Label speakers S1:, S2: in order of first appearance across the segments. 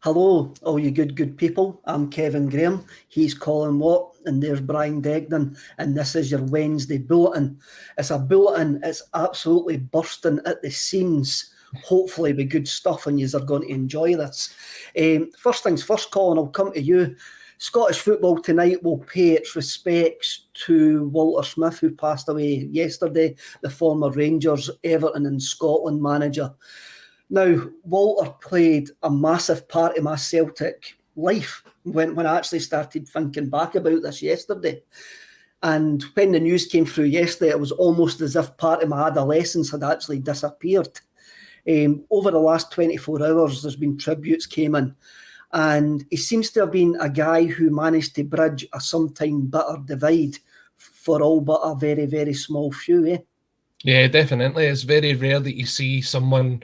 S1: Hello, all you good people. I'm Kevin Graham. He's Colin Watt, and there's Brian Degnan, and this is your Wednesday bulletin. It's a bulletin. It's absolutely bursting at the seams. Hopefully, with good stuff, and yous are going to enjoy this. First things first, Colin. I'll come to you. Scottish football tonight will pay its respects to Walter Smith, who passed away yesterday, the former Rangers, Everton, and Scotland manager. Now, Walter played a massive part in my Celtic life when I actually started thinking back about this yesterday. And when the news came through yesterday, it was almost as if part of my adolescence had actually disappeared. Over the last 24 hours, there's been tributes came in. And he seems to have been a guy who managed to bridge a sometime bitter divide for all but a very, very small few, eh?
S2: Yeah, definitely. It's very rare that you see someone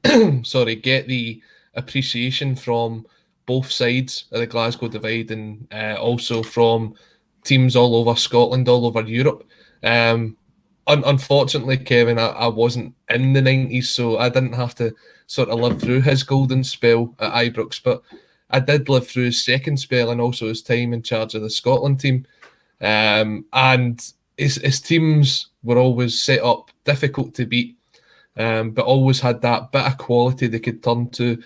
S2: get the appreciation from both sides of the Glasgow divide, and also from teams all over Scotland, all over Europe. Unfortunately, Kevin, I wasn't in the 90s, so I didn't have to sort of live through his golden spell at Ibrox, but I did live through his second spell and also his time in charge of the Scotland team. And his teams were always set up difficult to beat, but always had that bit of quality they could turn to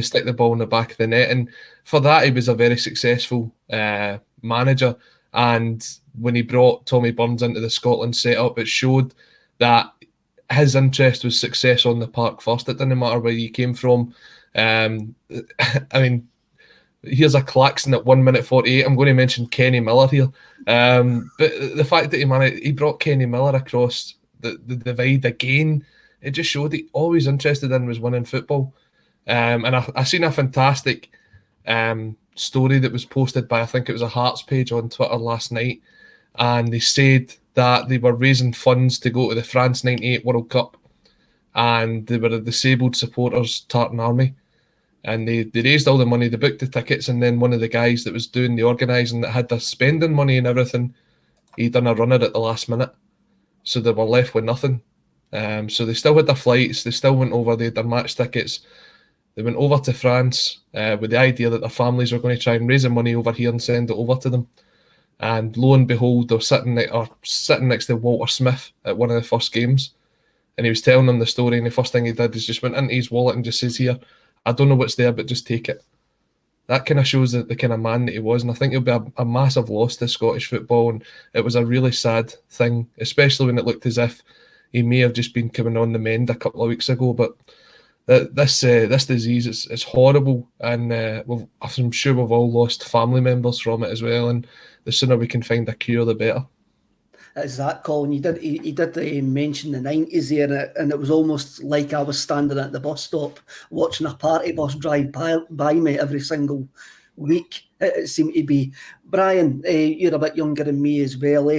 S2: stick the ball in the back of the net. And for that, he was a very successful manager. And when he brought Tommy Burns into the Scotland setup, it showed that his interest was success on the park first. It didn't matter where you came from. I mean, here's a klaxon at 1 minute 48. I'm going to mention Kenny Miller here. But the fact that he brought Kenny Miller across the divide again, it just showed he always interested in was winning football. And I seen a fantastic story that was posted by, I think it was a Hearts page on Twitter last night. And they said that they were raising funds to go to the France 98 World Cup. And they were a disabled supporters tartan army. And they raised all the money, they booked the tickets, and then one of the guys that was doing the organising that had their spending money and everything, he done a runner at the last minute. So they were left with nothing. So they still had their flights, they still went over, they had their match tickets. They went over to France with the idea that their families were going to try and raise the money over here and send it over to them. And lo and behold, they're sitting next to Walter Smith at one of the first games. And he was telling them the story, and the first thing he did is just went into his wallet and just says, "Here, I don't know what's there, but just take it." That kind of shows the kind of man that he was, and I think it'll be a massive loss to Scottish football, and it was a really sad thing, especially when it looked as if he may have just been coming on the mend a couple of weeks ago. But this disease, it's horrible, and I'm sure we've all lost family members from it as well, and the sooner we can find a cure, the better.
S1: Is that, Colin? He did mention the 90s there, and it was almost like I was standing at the bus stop watching a party bus drive by me every single week. It seemed to be. Brian, you're a bit younger than me as well.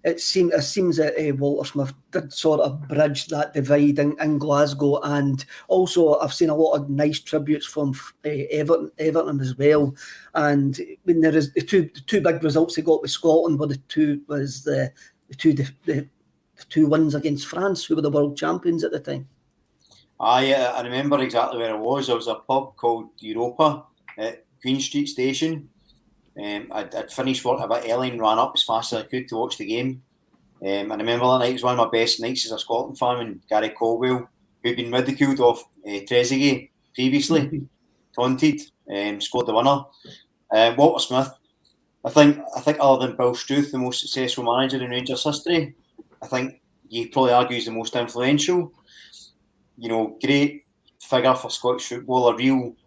S1: It seems that Walter Smith did sort of bridge that divide in Glasgow, and also I've seen a lot of nice tributes from Everton as well. And when there is the two big results they got with Scotland, but the two wins against France, who were the world champions at the time.
S3: I remember exactly where I was. I was at a pub called Europa at Queen Street Station. I'd finished work a bit early and ran up as fast as I could to watch the game. And I remember that night was one of my best nights as a Scotland fan when Gary Caldwell, who'd been ridiculed off Trezeguet previously, taunted, scored the winner. Walter Smith, I think other than Bill Struth, the most successful manager in Rangers history, I think you probably argue he's the most influential. Great figure for Scottish football, a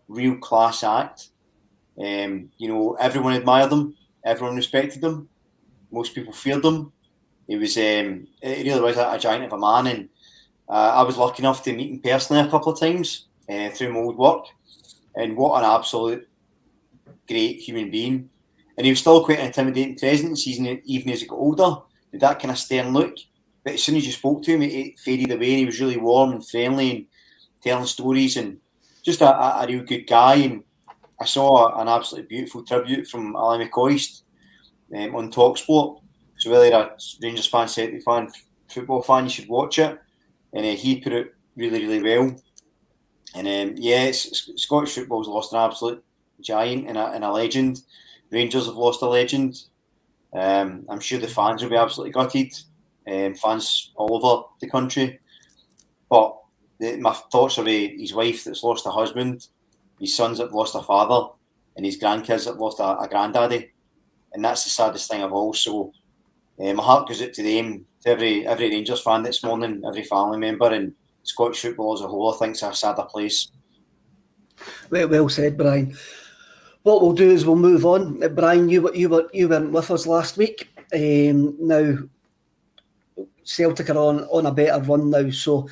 S3: real class act. Everyone admired him, everyone respected him, most people feared him. He really was a giant of a man, and I was lucky enough to meet him personally a couple of times through my old work, and what an absolute great human being. And he was still quite an intimidating presence, even as he got older, with that kind of stern look. But as soon as you spoke to him, it faded away, and he was really warm and friendly and telling stories, and just a real good guy. And I saw an absolutely beautiful tribute from Ali McCoist on TalkSport. So whether you're a Rangers fan, Celtic fan, football fan, you should watch it. And he put it really, really well. And Scottish football's lost an absolute giant and a legend. Rangers have lost a legend. I'm sure the fans will be absolutely gutted. Fans all over the country. But my thoughts are with his wife that's lost a husband, his sons that have lost a father, and his grandkids that have lost a granddaddy. And that's the saddest thing of all. So my heart goes out to them, to every Rangers fan this morning, every family member, and Scottish football as a whole. I think it's a sadder place.
S1: Well said, Brian. What we'll do is we'll move on. Brian, you weren't with us last week. Now Celtic are on a better run now. So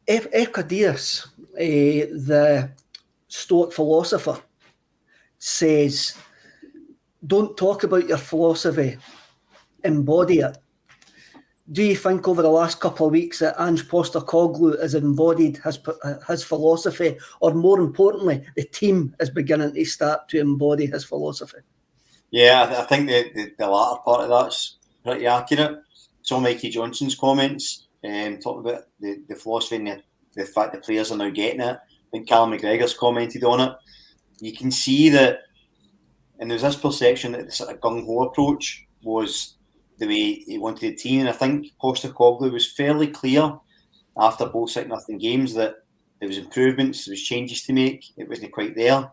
S1: Epicurus, the Stoic philosopher, says, "Don't talk about your philosophy, embody it." Do you think over the last couple of weeks that Ange Postecoglou has embodied his philosophy, or more importantly, the team is beginning to start to embody his philosophy?
S3: Yeah, I think the latter part of that's pretty accurate. Saw Mikey Johnson's comments talking about the philosophy and the fact the players are now getting it. I think Callum McGregor's commented on it. You can see that, and there's this perception that the sort of gung-ho approach was the way he wanted the team. And I think Postecoglou was fairly clear after both 6-0 games that there was improvements, there was changes to make. It wasn't quite there.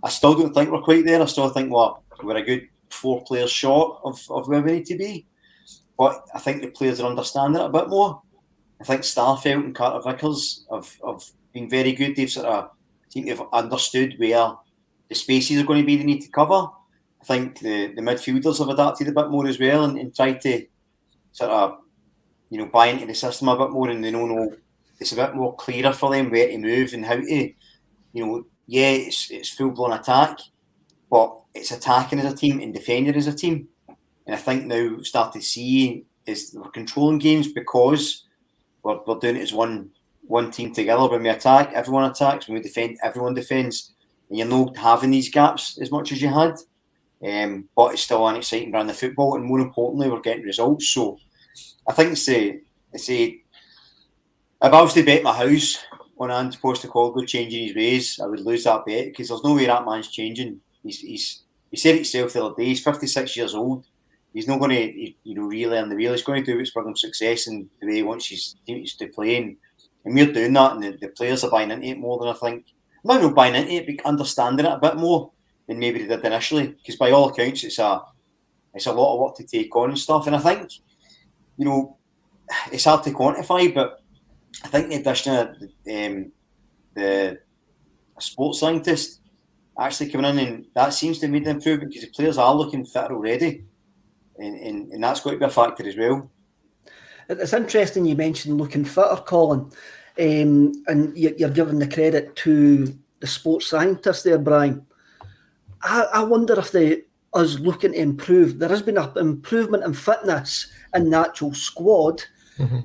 S3: I still don't think we're quite there. I still think we're a good 4 players short of where we need to be. But I think the players are understanding it a bit more. I think Starfelt and Carter Vickers have been very good. I think they've understood where the spaces are going to be they need to cover. I think the midfielders have adapted a bit more as well and tried to sort of, buy into the system a bit more, and they know it's a bit more clearer for them where to move and how to, it's full-blown attack, but it's attacking as a team and defending as a team. And I think now we start to see is we're controlling games because we're doing it as one team together. When we attack, everyone attacks. When we defend, everyone defends. And you're not having these gaps as much as you had. But it's still an exciting brand of football, and more importantly, we're getting results. So I think if I was to bet my house on Ange Postecoglou changing his ways, I would lose that bet because there's no way that man's changing. He said it himself the other day. He's 56 years old. He's not going to relearn the wheel. He's going to do what's brought him success and the way he wants his teams to play. And we're doing that, and the players are buying into it more than I think. Not buying into it, but understanding it a bit more than maybe they did initially, because by all accounts it's a lot of work to take on and stuff. And I think it's hard to quantify, but I think the addition of the sports scientist actually coming in, and that seems to have made the improvement because the players are looking fitter already, and that's got to be a factor as well.
S1: It's interesting you mentioned looking fitter, Colin, and you're giving the credit to the sports scientist there, Brian. I wonder if us looking to improve, there has been an improvement in fitness in the actual squad,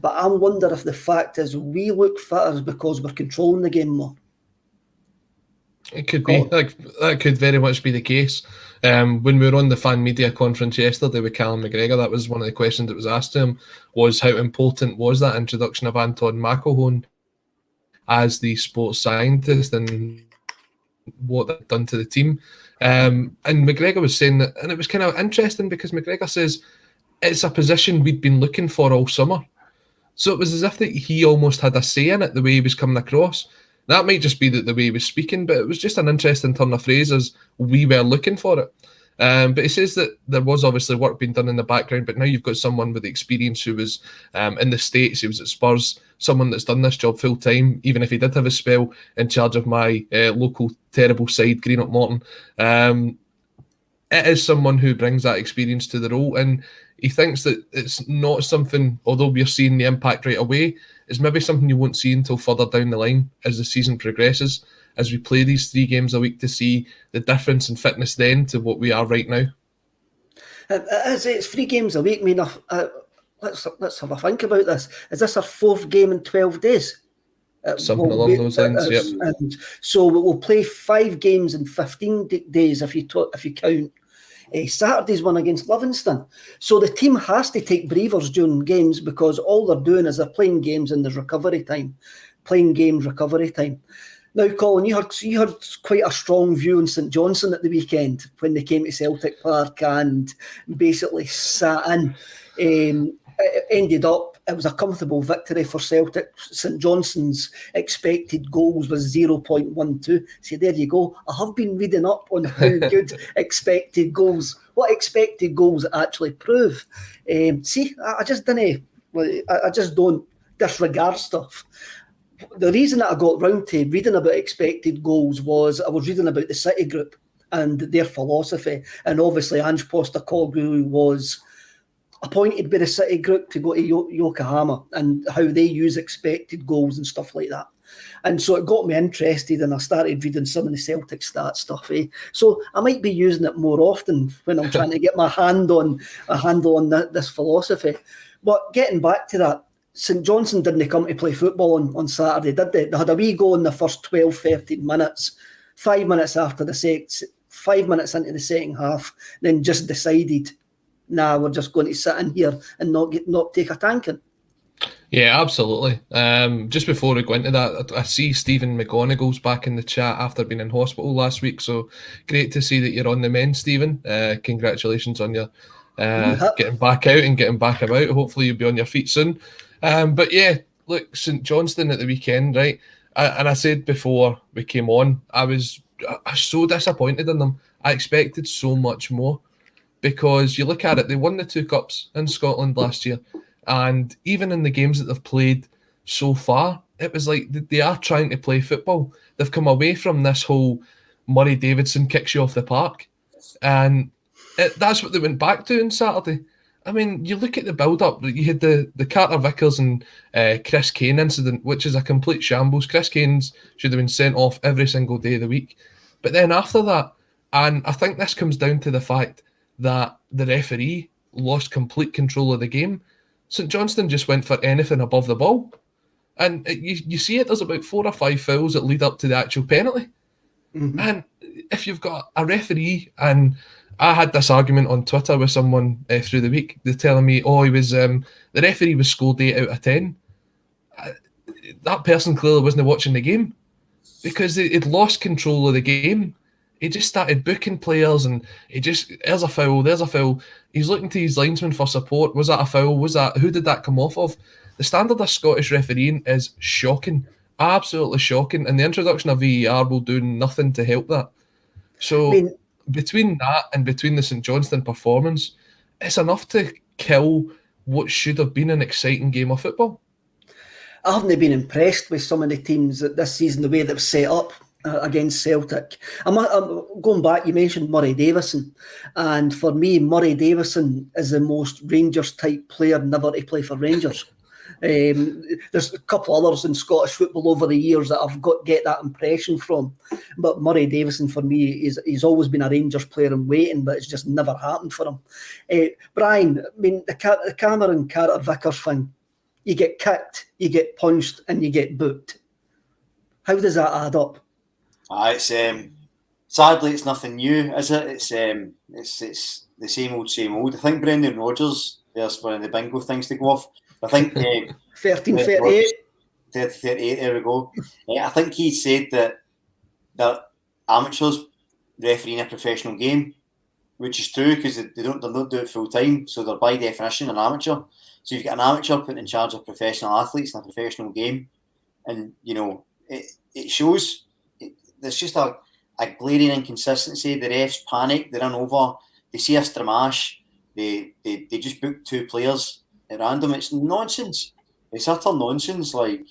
S1: but I wonder if the fact is we look fitter because we're controlling the game more.
S2: It could be. That could very much be the case. When we were on the fan media conference yesterday with Callum McGregor, that was one of the questions that was asked to him, was how important was that introduction of Anton McElhone as the sports scientist and what that done to the team. And McGregor was saying that, and it was kind of interesting because McGregor says it's a position we'd been looking for all summer. So it was as if that he almost had a say in it, the way he was coming across. That might just be the way he was speaking, but it was just an interesting turn of phrase as we were looking for it. But he says that there was obviously work being done in the background, but now you've got someone with experience who was in the States, he was at Spurs, someone that's done this job full time, even if he did have a spell in charge of my local terrible side, Greenock Morton. It is someone who brings that experience to the role, and he thinks that it's not something, although we're seeing the impact right away, it's maybe something you won't see until further down the line as the season progresses, as we play these 3 games a week to see the difference in fitness then to what we are right now.
S1: It's 3 games a week. I mean, let's have a think about this. Is this our 4th game in 12 days?
S2: Something along those lines, yep.
S1: And so we'll play 5 games in 15 days if you count Saturday's one against Livingston. So the team has to take breathers during games because all they're doing is they're playing games and there's recovery time. playing games, recovery time. Now, Colin, you had quite a strong view on St Johnstone at the weekend when they came to Celtic Park and basically sat in. It ended up, it was a comfortable victory for Celtic. St Johnstone's expected goals was 0.12. So there you go. I have been reading up on how good expected goals, what expected goals actually prove. I just don't disregard stuff. The reason that I got round to reading about expected goals was I was reading about the City Group and their philosophy. And obviously Ange Postecoglou was appointed by the City Group to go to Yokohama and how they use expected goals and stuff like that. And so it got me interested and I started reading some of the Celtic stats stuff. So I might be using it more often when I'm trying to get my handle on this philosophy. But getting back to that, St Johnstone didn't come to play football on Saturday, did they? They had a wee go in the first 12, 13 minutes. 5 minutes after 5 minutes into the second half, then just decided, we're just going to sit in here and not take a tanking.
S2: Yeah, absolutely. Just before we go into that, I see Stephen McGonagall's back in the chat after being in hospital last week. So great to see that you're on the mend, Stephen. Congratulations on your getting back out and getting back about. Hopefully you'll be on your feet soon. But yeah, look, St Johnstone at the weekend, right? And I said before we came on, I was so disappointed in them. I expected so much more because you look at it, they won the 2 cups in Scotland last year. And even in the games that they've played so far, it was like they are trying to play football. They've come away from this whole Murray Davidson kicks you off the park. And that's what they went back to on Saturday. I mean, you look at the build-up. You had the Carter Vickers and Chris Kane incident, which is a complete shambles. Chris Kane should have been sent off every single day of the week. But then after that, and I think this comes down to the fact that the referee lost complete control of the game. St Johnstone just went for anything above the ball. And you see it, there's about 4 or 5 fouls that lead up to the actual penalty. Mm-hmm. And if you've got a referee, and I had this argument on Twitter with someone through the week, they're telling me, he was the referee was scored 8 out of 10. That person clearly wasn't watching the game because he'd lost control of the game. He just started booking players and there's a foul, there's a foul. He's looking to his linesman for support. Was that a foul? Who did that come off of? The standard of Scottish refereeing is shocking, absolutely shocking. And the introduction of VAR will do nothing to help that. So between that and between the St Johnstone performance, it's enough to kill what should have been an exciting game of football.
S1: I haven't been impressed with some of the teams this season, the way they've set up against Celtic. I'm going back, you mentioned Murray Davison, and for me, Murray Davison is the most Rangers type player never to play for Rangers. There's a couple others in Scottish football over the years that I've get that impression from, but Murray Davison for me he's always been a Rangers player in waiting, but it's just never happened for him. Brian, I mean the Cameron Carter Vickers thing, you get kicked, you get punched, and you get booked. How does that add up?
S3: It's sadly it's nothing new, is it? It's the same old. I think Brendan Rodgers, there's one of the bingo things to go off. I think
S1: 13:38.
S3: 38. There we go. I think he said that amateurs refereeing a professional game, which is true because they don't do it full time, so they're by definition an amateur. So you've got an amateur put in charge of professional athletes in a professional game, and it shows. There's just a glaring inconsistency. The refs panic, they run over, they see a stramash, they just book 2 players at random. It's nonsense. It's utter nonsense. Like,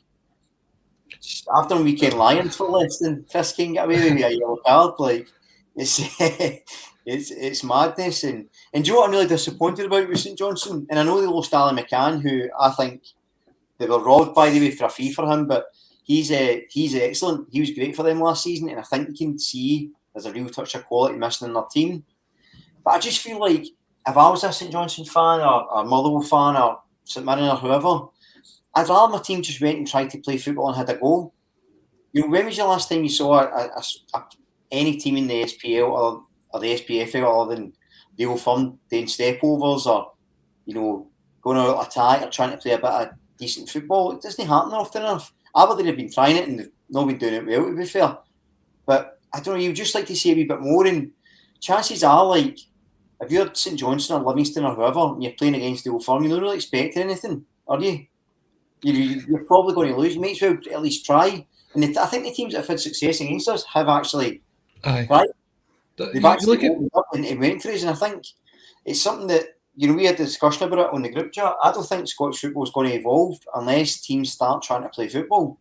S3: after Weekend Lions for less than Chris Kane get away with a yellow card. Like, it's madness. And do you know what I'm really disappointed about with St Johnstone? And I know they lost Alan McCann, who I think they were robbed, by the way, for a fee for him, but he's excellent. He was great for them last season, and I think you can see there's a real touch of quality missing in their team. But I just feel like if I was a St Johnstone fan or a Motherwell fan or St Mirren or whoever, I'd rather my team just went and tried to play football and had a goal. When was the last time you saw any team in the SPL or the SPFL other than the Old Firm doing stepovers or going out attack or trying to play a bit of decent football? It doesn't happen often enough. Aberdeen have been trying it and they've not been doing it well, to be fair. But I don't know, you'd just like to see a wee bit more, and chances are, like, if you're St Johnstone or Livingston or whoever, and you're playing against the Old Firm, you're not really expecting anything, are you? You're probably going to lose. You might as well at least try. And I think the teams that have had success against us have actually tried. They've actually opened up and went for us, and I think it's something that, we had a discussion about it on the group chat. I don't think Scottish football is going to evolve unless teams start trying to play football.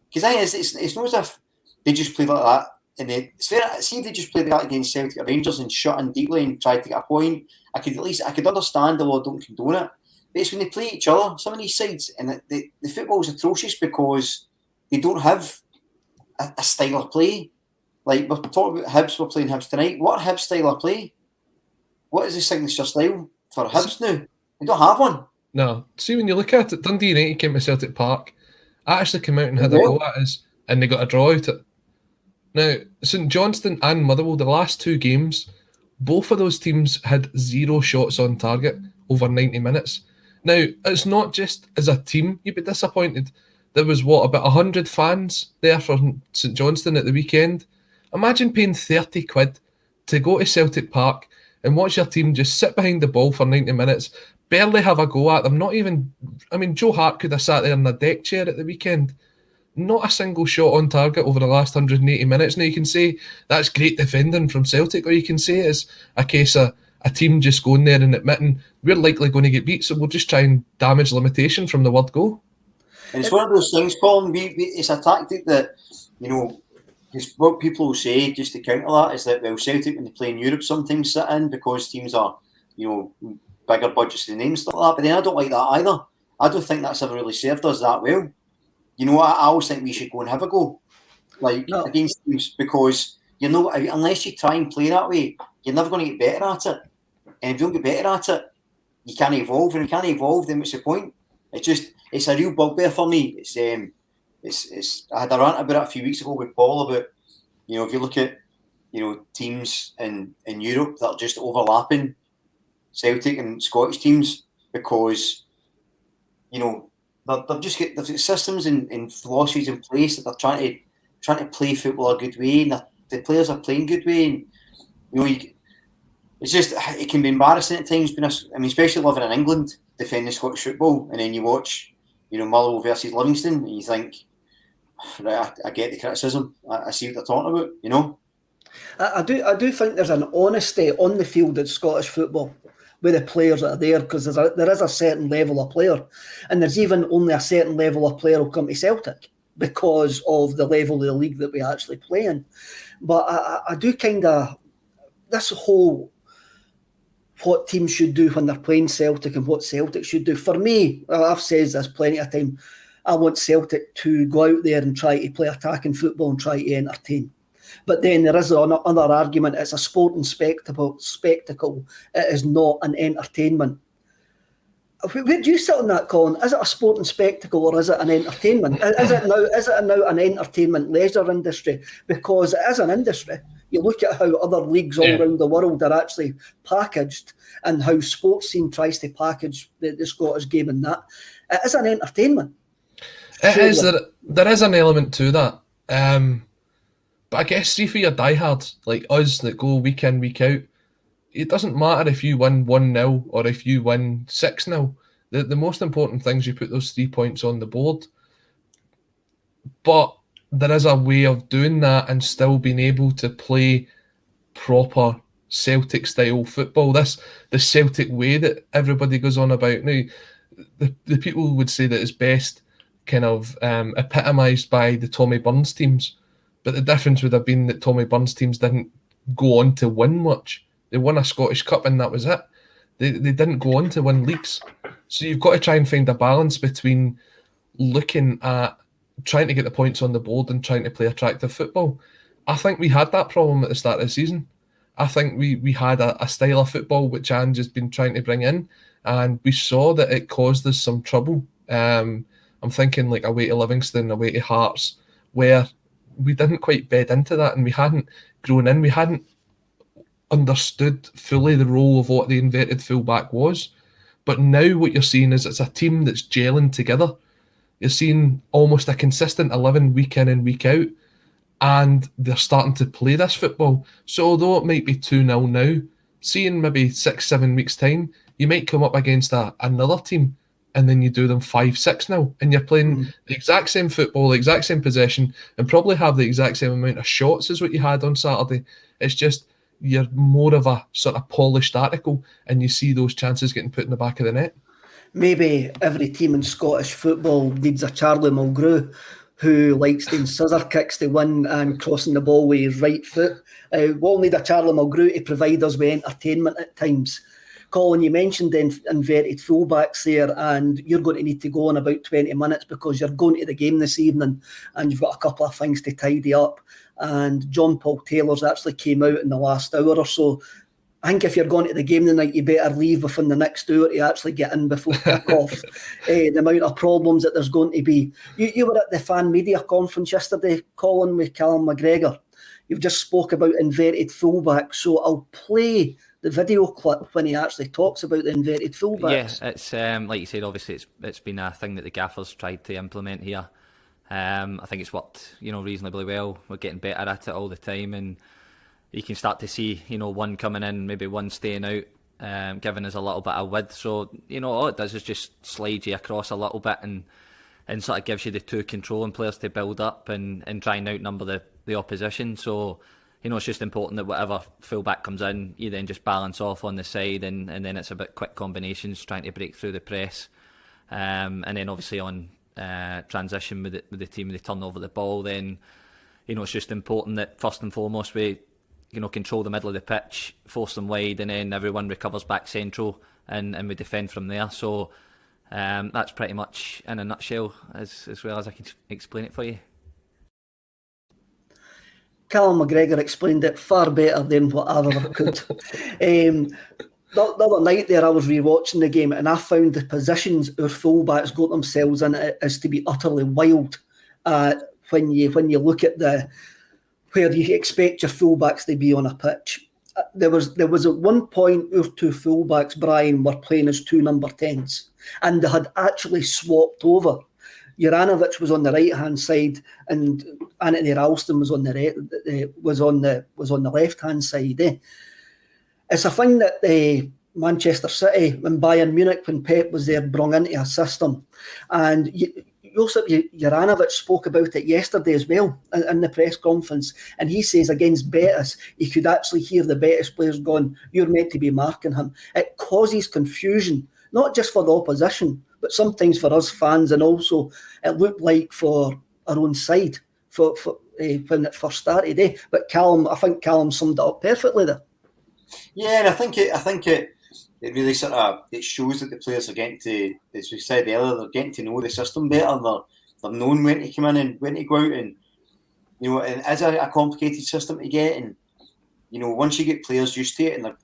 S3: Because I think it's not as if they just played like that. And see if they just played like that against Celtic or Rangers and shut in deeply and tried to get a point. I could understand the law don't condone it. But it's when they play each other, some of these sides, and the football is atrocious because they don't have a style of play. Like, we're talking about Hibs, we're playing Hibs tonight. What Hibs style of play? What is the signature style for Hibs now? They don't have one.
S2: No. See, when you look at it, Dundee United came to Celtic Park. I actually came out and had a go at us, and they got a draw out it. Now, St Johnstone and Motherwell, the last two games, both of those teams had 0 shots on target over 90 minutes. Now, it's not just as a team you'd be disappointed. There was, about 100 fans there for St Johnstone at the weekend. Imagine paying 30 quid to go to Celtic Park and watch your team just sit behind the ball for 90 minutes, barely have a go at them, Joe Hart could have sat there in a deck chair at the weekend. Not a single shot on target over the last 180 minutes. Now, you can say that's great defending from Celtic, or you can say it's a case of a team just going there and admitting we're likely going to get beat, so we'll just try and damage limitation from the word go.
S3: And it's one of those things, Colin, it's a tactic that, because what people will say, just to counter that, is that, well, Celtic, when they play in Europe, sometimes sit in because teams are, bigger budgets than them and stuff like that. But then I don't like that either. I don't think that's ever really served us that well. I always think we should go and have a go, against teams, because unless you try and play that way, you're never going to get better at it. And if you don't get better at it, you can't evolve. And if you can't evolve, then what's the point? It's a real bugbear for me. I had a rant about it a few weeks ago with Paul about, if you look at, teams in Europe that are just overlapping Celtic and Scottish teams, because, they've just got systems and philosophies in place that they're trying to play football a good way, and the players are playing good way. And it can be embarrassing at times. Especially living in England, defending Scottish football, and then you watch, Motherwell versus Livingston, and you think, right, I get the criticism. I see what they're talking about.
S1: I do think there's an honesty on the field in Scottish football with the players that are there, because there is a certain level of player, and there's even only a certain level of player who come to Celtic because of the level of the league that we actually play in. But I do kind of, this whole what teams should do when they're playing Celtic and what Celtic should do. For me, I've said this plenty of time, I want Celtic to go out there and try to play attacking football and try to entertain. But then there is another argument. It's a sporting spectacle. It is not an entertainment. Where do you sit on that, Colin? Is it a sporting spectacle or is it an entertainment? Is it now an entertainment leisure industry? Because it is an industry. You look at how other leagues all around the world are actually packaged, and how sports scene tries to package the Scottish game and that. It is an entertainment.
S2: It is. There is an element to that. But I guess, see, for your diehards like us that go week in, week out, it doesn't matter if you win 1-0 or if you win 6-0. The most important thing is you put those 3 points on the board. But there is a way of doing that and still being able to play proper Celtic-style football. The Celtic way that everybody goes on about. Now, the people would say that it's best kind of epitomised by the Tommy Burns teams. But the difference would have been that Tommy Burns teams didn't go on to win much. They won a Scottish Cup and that was it. They didn't go on to win leagues. So you've got to try and find a balance between looking at trying to get the points on the board and trying to play attractive football. I think we had that problem at the start of the season. I think we had a style of football which Ange has been trying to bring in, and we saw that it caused us some trouble. I'm thinking like away to Livingston, away to Hearts, where we didn't quite bed into that and we hadn't grown in. We hadn't understood fully the role of what the inverted fullback was. But now what you're seeing is it's a team that's gelling together. You're seeing almost a consistent 11 week in and week out, and they're starting to play this football. So although it might be 2-0 now, seeing maybe 6-7 weeks time, you might come up against another team and then you do them 5-6-0, and you're playing the exact same football, the exact same possession, and probably have the exact same amount of shots as what you had on Saturday. It's just you're more of a sort of polished article, and you see those chances getting put in the back of the net.
S1: Maybe every team in Scottish football needs a Charlie Mulgrew who likes doing scissor kicks to win and crossing the ball with his right foot. We'll need a Charlie Mulgrew to provide us with entertainment at times. Colin, you mentioned the inverted fullbacks there, and you're going to need to go in about 20 minutes because you're going to the game this evening and you've got a couple of things to tidy up. And John Paul Taylor's actually came out in the last hour or so. I think if you're going to the game tonight, you better leave within the next hour to actually get in before kick-off. The amount of problems that there's going to be. You were at the fan media conference yesterday, Colin, with Callum McGregor. You've just spoke about inverted fullbacks, so I'll play the video clip when he actually talks about the inverted fullbacks.
S4: Yeah, it's like you said, obviously it's been a thing that the gaffers tried to implement here. I think it's worked, reasonably well. We're getting better at it all the time, and you can start to see, one coming in, maybe one staying out, giving us a little bit of width. So, all it does is just slide you across a little bit and sort of gives you the two controlling players to build up and try and outnumber the opposition. So, it's just important that whatever fullback comes in, you then just balance off on the side, and then it's about quick combinations, trying to break through the press. And then obviously on transition with the team, they turn over the ball, then, it's just important that first and foremost we control the middle of the pitch, force them wide, and then everyone recovers back central, and we defend from there. So that's pretty much in a nutshell as well as I can explain it for you.
S1: Callum McGregor explained it far better than what I ever could. The other night there, I was rewatching the game, and I found the positions our fullbacks got themselves in is to be utterly wild. When you look at where you expect your fullbacks to be on a pitch. There was at one point our two fullbacks, Brian, were playing as two number 10s, and they had actually swapped over. Juranovic was on the right hand side, and Anthony Ralston was on the left hand side. It's a thing that Manchester City and Bayern Munich, when Pep was there, brought into a system, and Josip Juranovic spoke about it yesterday as well in the press conference, and he says against Betis, he could actually hear the Betis players going, "You're meant to be marking him." It causes confusion, not just for the opposition, but sometimes for us fans, and also it looked like for our own side when it first started. But I think Callum summed it up perfectly there.
S3: Yeah, and I think it really sort of shows that the players are getting to, as we said earlier, they're getting to know the system better. They're knowing when to come in and when to go out, and and it is a complicated system to get. And once you get players used to it, and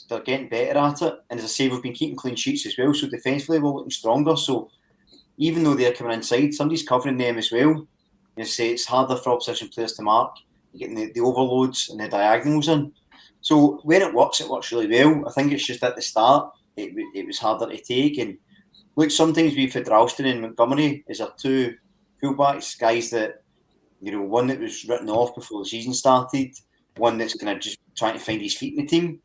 S3: they're getting better at it. And as I say, we've been keeping clean sheets as well, so defensively we're looking stronger. So even though they're coming inside, somebody's covering them as well. Say it's harder for opposition players to mark. You're getting the overloads and the diagonals in. So when it works really well. I think it's just at the start it was harder to take. And look, sometimes we've had Ralston and Montgomery as our two fullbacks, guys that one that was written off before the season started, one that's kind of just trying to find his feet in the team.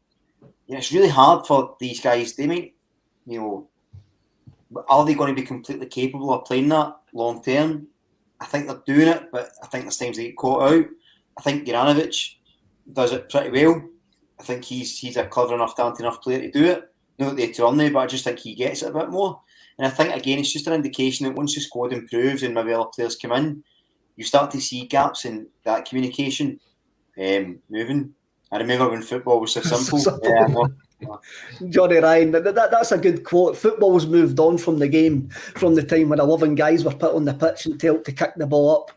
S3: It's really hard for these guys. They might, are they going to be completely capable of playing that long term? I think they're doing it, but I think there's times they get caught out. I think Juranovic does it pretty well. I think he's a clever enough, talented enough player to do it. Not that they're on there, but I just think he gets it a bit more. And I think, again, it's just an indication that once the squad improves and maybe other players come in, you start to see gaps in that communication moving. I remember when football was so simple.
S1: Johnny Ryan, that's a good quote. Football's moved on from the game, from the time when 11 guys were put on the pitch and told to kick the ball up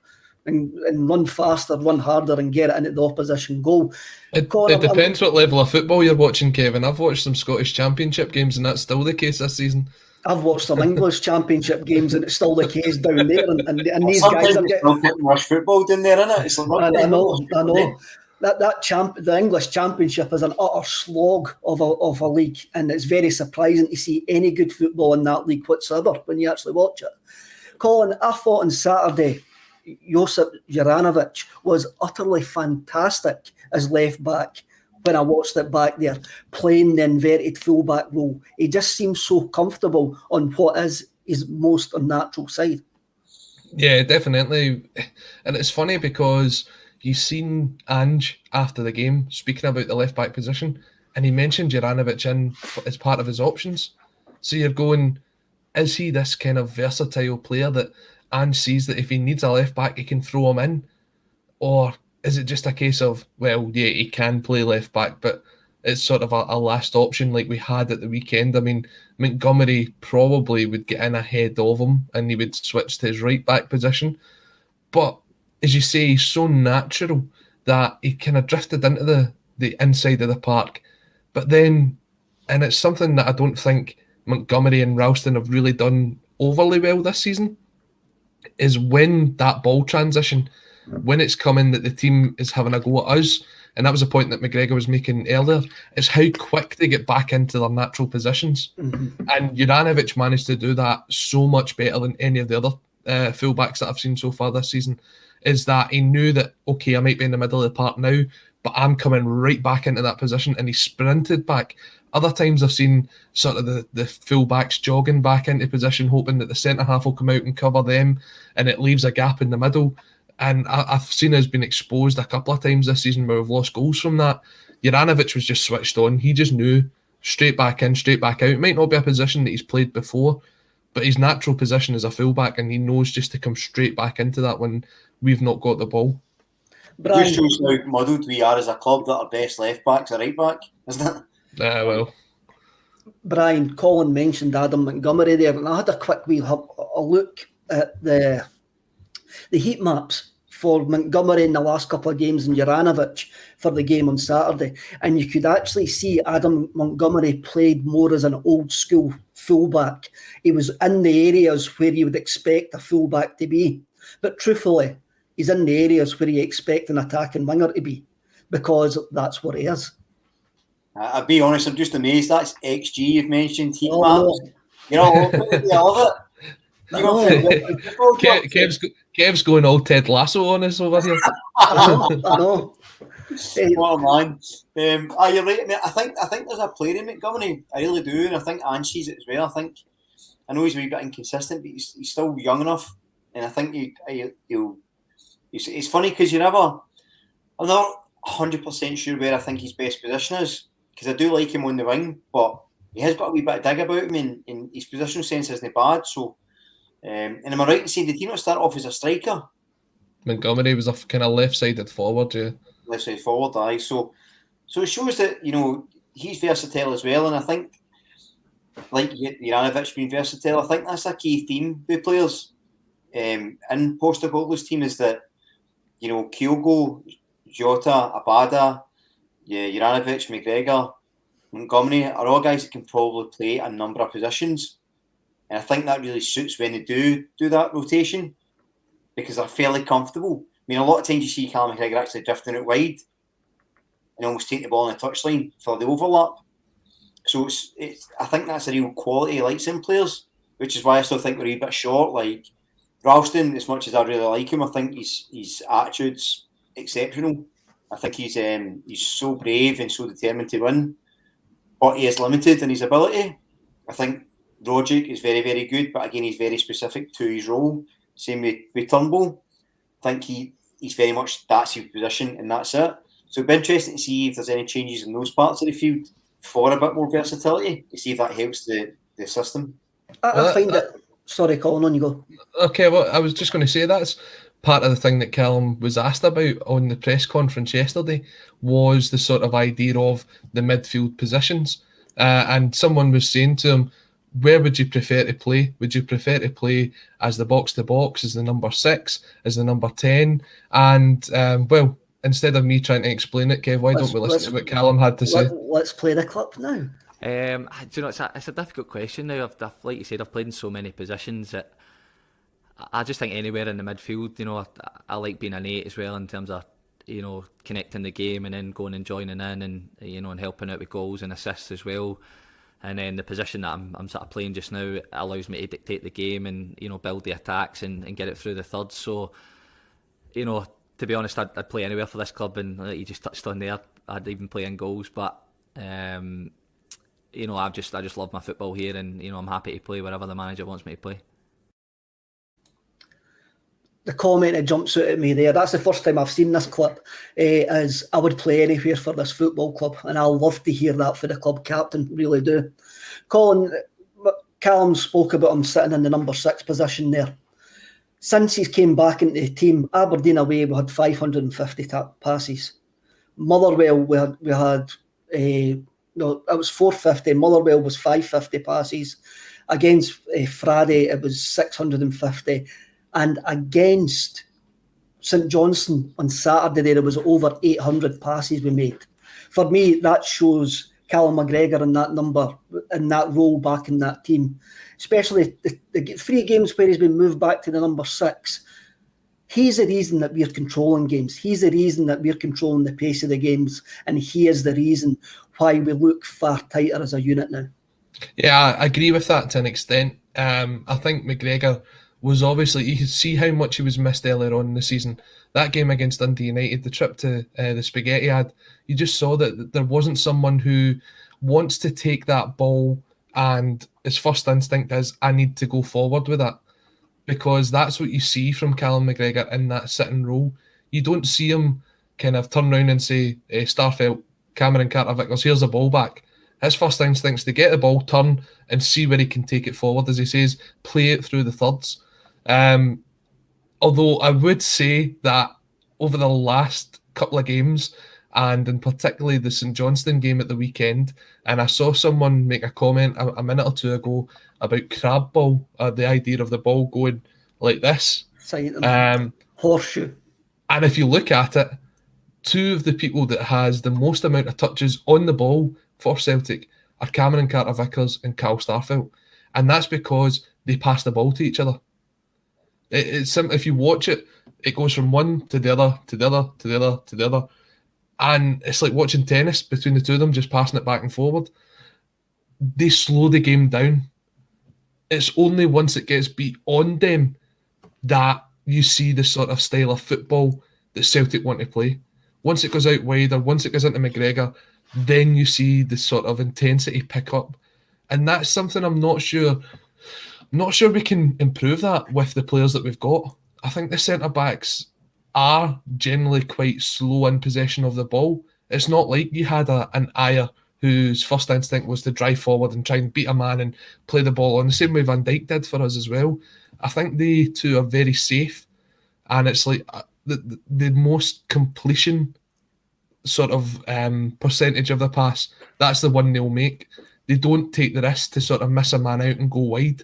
S1: and run faster, run harder, and get it into the opposition goal.
S2: It depends what level of football you're watching, Kevin. I've watched some Scottish Championship games, and that's still the case this season.
S1: I've watched some English Championship games, and it's still the case down there. And these guys are
S3: getting rush football down there, isn't it? It's like
S1: I know. The English Championship is an utter slog of a league, and it's very surprising to see any good football in that league whatsoever when you actually watch it. Colin, I thought on Saturday, Josip Juranovic was utterly fantastic as left back. When I watched it back there, playing the inverted fullback role, he just seems so comfortable on what is his most unnatural side.
S2: Yeah, definitely. And it's funny because you've seen Ange after the game speaking about the left back position, and he mentioned Juranovic in as part of his options. So you're going, is he this kind of versatile player that Ange sees that if he needs a left back, he can throw him in? Or is it just a case of, well, yeah, he can play left back, but it's sort of a last option like we had at the weekend? I mean, Montgomery probably would get in ahead of him and he would switch to his right back position. But as you say, he's so natural that he kind of drifted into the inside of the park. But then, and it's something that I don't think Montgomery and Ralston have really done overly well this season, is when that ball transition, when it's coming that the team is having a go at us, and that was a point that McGregor was making earlier, is how quick they get back into their natural positions.
S1: Mm-hmm.
S2: And Juranovic managed to do that so much better than any of the other fullbacks that I've seen so far this season, is that he knew that, okay, I might be in the middle of the park now, but I'm coming right back into that position, and he sprinted back. Other times I've seen sort of the fullbacks jogging back into position, hoping that the centre-half will come out and cover them, and it leaves a gap in the middle. And I've seen us being exposed a couple of times this season where we've lost goals from that. Juranovic was just switched on. He just knew straight back in, straight back out. It might not be a position that he's played before, but his natural position is a fullback, and he knows just to come straight back into that when we've not got the ball.
S3: It just shows how muddled we are as a club that our best left back's a right back, isn't it?
S2: Well,
S1: Brian, Colin mentioned Adam Montgomery there, and I had a quick wee a look at the heat maps for Montgomery in the last couple of games and Juranovic for the game on Saturday, and you could actually see Adam Montgomery played more as an old school fullback. He was in the areas where you would expect a fullback to be, but truthfully, he's in the areas where you expect an attacking winger to be, because that's what he is.
S3: I'll be honest, I'm just amazed. That's XG you've mentioned, heat maps.
S1: No.
S3: You know, all of it.
S2: Kev's going all Ted Lasso on us over here.
S1: I know.
S3: What a man. You're right. I mean, I think there's a player in Montgomery. I really do, and I think Ange sees it as well. I know he's a wee bit inconsistent, but he's still young enough, and I think he'll. It's funny because I'm not 100% sure where I think his best position is, because I do like him on the wing, but he has got a wee bit of dig about him, and his positional sense isn't bad. So, and am I right in saying did he not start off as a striker?
S2: Montgomery was a kind of left-sided forward, yeah.
S3: Left-sided forward, aye. So it shows that he's versatile as well, and I think like Juranovic being versatile, I think that's a key theme with players in Postecoglou's team, is that Kyogo, Jota, Abada, Juranovic, McGregor, Montgomery are all guys that can probably play a number of positions, and I think that really suits when they do that rotation, because they're fairly comfortable. I mean, a lot of times you see Callum McGregor actually drifting out wide and almost taking the ball on the touchline for the overlap. So I think that's a real quality he likes in players, which is why I still think we're a bit short. Like Ralston, as much as I really like him, I think his attitude's exceptional. I think he's so brave and so determined to win, but he is limited in his ability. I think Rogic is very, very good, but again, he's very specific to his role. Same with Turnbull. I think he's very much that's his position and that's it. So it'd be interesting to see if there's any changes in those parts of the field for a bit more versatility, to see if that helps the system.
S1: I find that. Sorry, Colin, on you go.
S2: Okay, well, I was just going to say that's part of the thing that Callum was asked about on the press conference yesterday, was the sort of idea of the midfield positions. And someone was saying to him, where would you prefer to play? Would you prefer to play as the box-to-box, as the number 6, as the number 10? And, well, instead of me trying to explain it, Kev, why don't we listen to what Callum had to say?
S1: Let's play the clip now.
S4: Do you know, it's a difficult question now. I've, like you said, I've played in so many positions that I just think anywhere in the midfield, I like being an 8 as well, in terms of, connecting the game and then going and joining in and, and helping out with goals and assists as well. And then the position that I'm sort of playing just now allows me to dictate the game and, you know, build the attacks and get it through the thirds. So, you know, to be honest, I'd play anywhere for this club, and like you just touched on there, I'd even play in goals. But you know, I just love my football here, and you know, I'm happy to play wherever the manager wants me to play.
S1: The comment that jumps out at me there, that's the first time I've seen this clip, is I would play anywhere for this football club, and I'll love to hear that for the club captain, really do. Colin, Callum spoke about him sitting in the number 6 position there. Since he's came back into the team, Aberdeen away, we had 550 passes. Motherwell, we had no, it was 450. Motherwell was 550 passes. Against Friday, it was 650. And against St Johnstone on Saturday, there was over 800 passes we made. For me, that shows Callum McGregor in that number, in that role back in that team. Especially the 3 games where he's been moved back to the number 6. He's the reason that we're controlling games. He's the reason that we're controlling the pace of the games. And he is the reason why we look far tighter as a unit now.
S2: Yeah, I agree with that to an extent. I think McGregor was obviously, you could see how much he was missed earlier on in the season. That game against Dundee United, the trip to the Spaghetti ad, you just saw that there wasn't someone who wants to take that ball and his first instinct is, I need to go forward with that. Because that's what you see from Callum McGregor in that sitting role. You don't see him kind of turn around and say, Starfelt, Cameron Carter-Vickers, here's the ball back. His first instinct's to get the ball, turn, and see where he can take it forward. As he says, play it through the thirds. Although I would say that over the last couple of games, and in particularly the St Johnstone game at the weekend, and I saw someone make a comment a minute or two ago about crab ball, the idea of the ball going like this.
S1: Horseshoe.
S2: And if you look at it, 2 of the people that has the most amount of touches on the ball for Celtic are Cameron Carter-Vickers and Carl Starfelt. And that's because they pass the ball to each other. It's if you watch it, it goes from one to the other, to the other, to the other, to the other. And it's like watching tennis between the 2 of them, just passing it back and forward. They slow the game down. It's only once it gets beat on them that you see the sort of style of football that Celtic want to play. Once it goes out wide or once it goes into McGregor, then you see the sort of intensity pick up. And that's something I'm not sure we can improve that with the players that we've got. I think the centre-backs are generally quite slow in possession of the ball. It's not like you had an Ayer whose first instinct was to drive forward and try and beat a man and play the ball on, the same way Van Dijk did for us as well. I think they 2 are very safe, and it's like the most completion sort of percentage of the pass, that's the one they'll make. They don't take the risk to sort of miss a man out and go wide.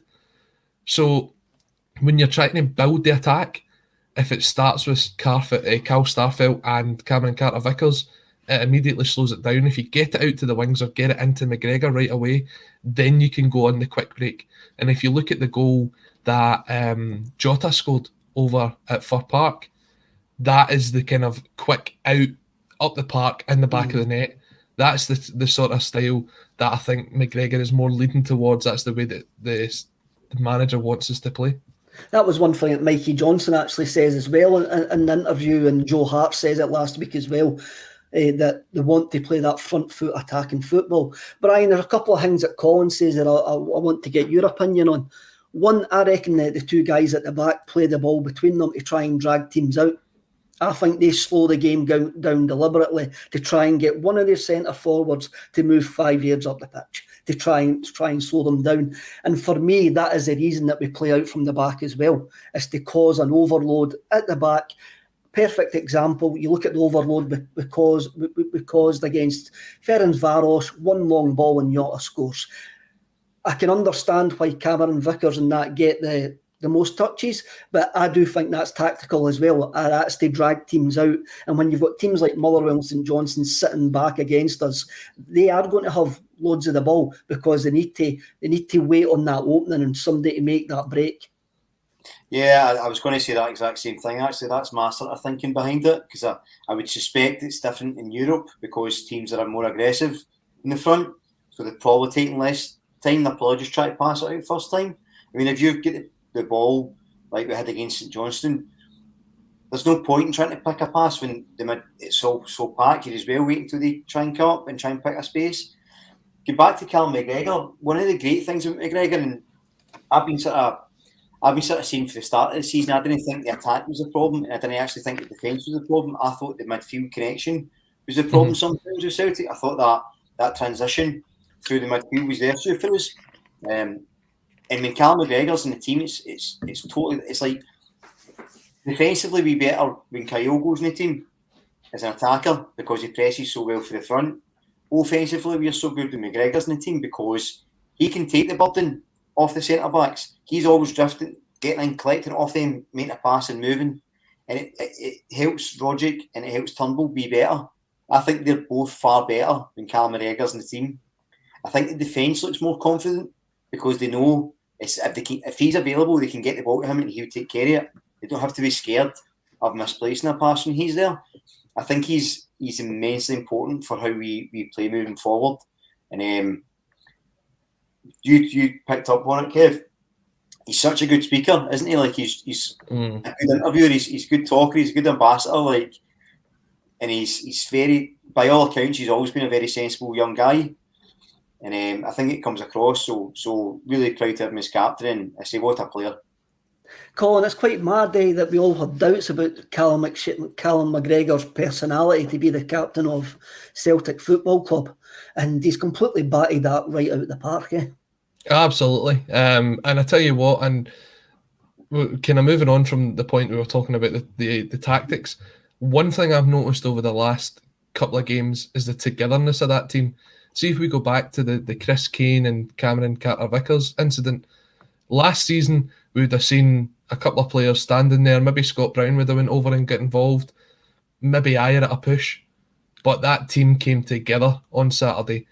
S2: So when you're trying to build the attack, if it starts with Carl Starfelt and Cameron Carter-Vickers, it immediately slows it down. If you get it out to the wings or get it into McGregor right away, then you can go on the quick break. And if you look at the goal that Jota scored over at Fir Park, that is the kind of quick out, up the park, in the back of the net. That's the sort of style that I think McGregor is more leading towards. That's the way that the manager wants us to play.
S1: That was one thing that Mikey Johnson actually says as well in the interview, and Joe Hart says it last week as well, that they want to play that front foot attacking football. Brian, there's a couple of things that Colin says that I want to get your opinion on. One, I reckon that the 2 guys at the back play the ball between them to try and drag teams out. I think they slow the game down deliberately to try and get one of their centre forwards to move 5 yards up the pitch, to try and slow them down. And for me, that is the reason that we play out from the back as well, is to cause an overload at the back. Perfect example, you look at the overload we caused against Ferencváros, one long ball and Jota scores. I can understand why Cameron Vickers and that get the most touches, but I do think that's tactical as well. That's to drag teams out. And when you've got teams like Motherwell and St Johnstone sitting back against us, they are going to have loads of the ball because they need to wait on that opening and somebody to make that break.
S3: Yeah, I was going to say that exact same thing. Actually, that's my sort of thinking behind it, because I would suspect it's different in Europe because teams are more aggressive in the front. so they're probably taking less time. They're probably just trying to pass it out first time. I mean, if you get the ball like we had against St Johnstone, there's no point in trying to pick a pass when it's so packed. You're as well waiting until they try and come up and try and pick a space. Get back to Callum McGregor. One of the great things about McGregor, and I've been sort of saying for the start of the season, I didn't think the attack was the problem, and I didn't actually think the defence was the problem. I thought the midfield connection was the problem sometimes with Celtic. I thought that transition through the midfield was there for us. And when Callum McGregor's in the team, it's totally, it's like defensively we better when Kyle goes in the team as an attacker because he presses so well for the front. Offensively, we're so good when McGregor's in the team because he can take the burden off the centre backs. He's always drifting, getting in, collecting it off them, making a pass and moving, and it helps Roderick and it helps Turnbull be better. I think they're both far better when Callum McGregor's in the team. I think the defence looks more confident because they know if he's available, they can get the ball to him and he'll take care of it. They don't have to be scared of misplacing a pass when he's there. I think he's immensely important for how we play moving forward. And you picked up on it, Kev. He's such a good speaker, isn't he? Like he's a good interviewer. He's a good talker. He's a good ambassador. Like, and he's very, by all accounts, he's always been a very sensible young guy. And I think it comes across. So really proud to have him as captain. And I say, what a player.
S1: Colin, it's quite mad that we all had doubts about Callum McGregor's personality to be the captain of Celtic Football Club, and he's completely batted that right out of the park.
S2: Absolutely. And I tell you what, and kind of moving on from the point we were talking about the tactics, one thing I've noticed over the last couple of games is the togetherness of that team. See, if we go back to the Chris Kane and Cameron Carter-Vickers incident, last season we would have seen a couple of players standing there. Maybe Scott Brown would have went over and get involved. Maybe Ayer at a push. But that team came together on Saturday.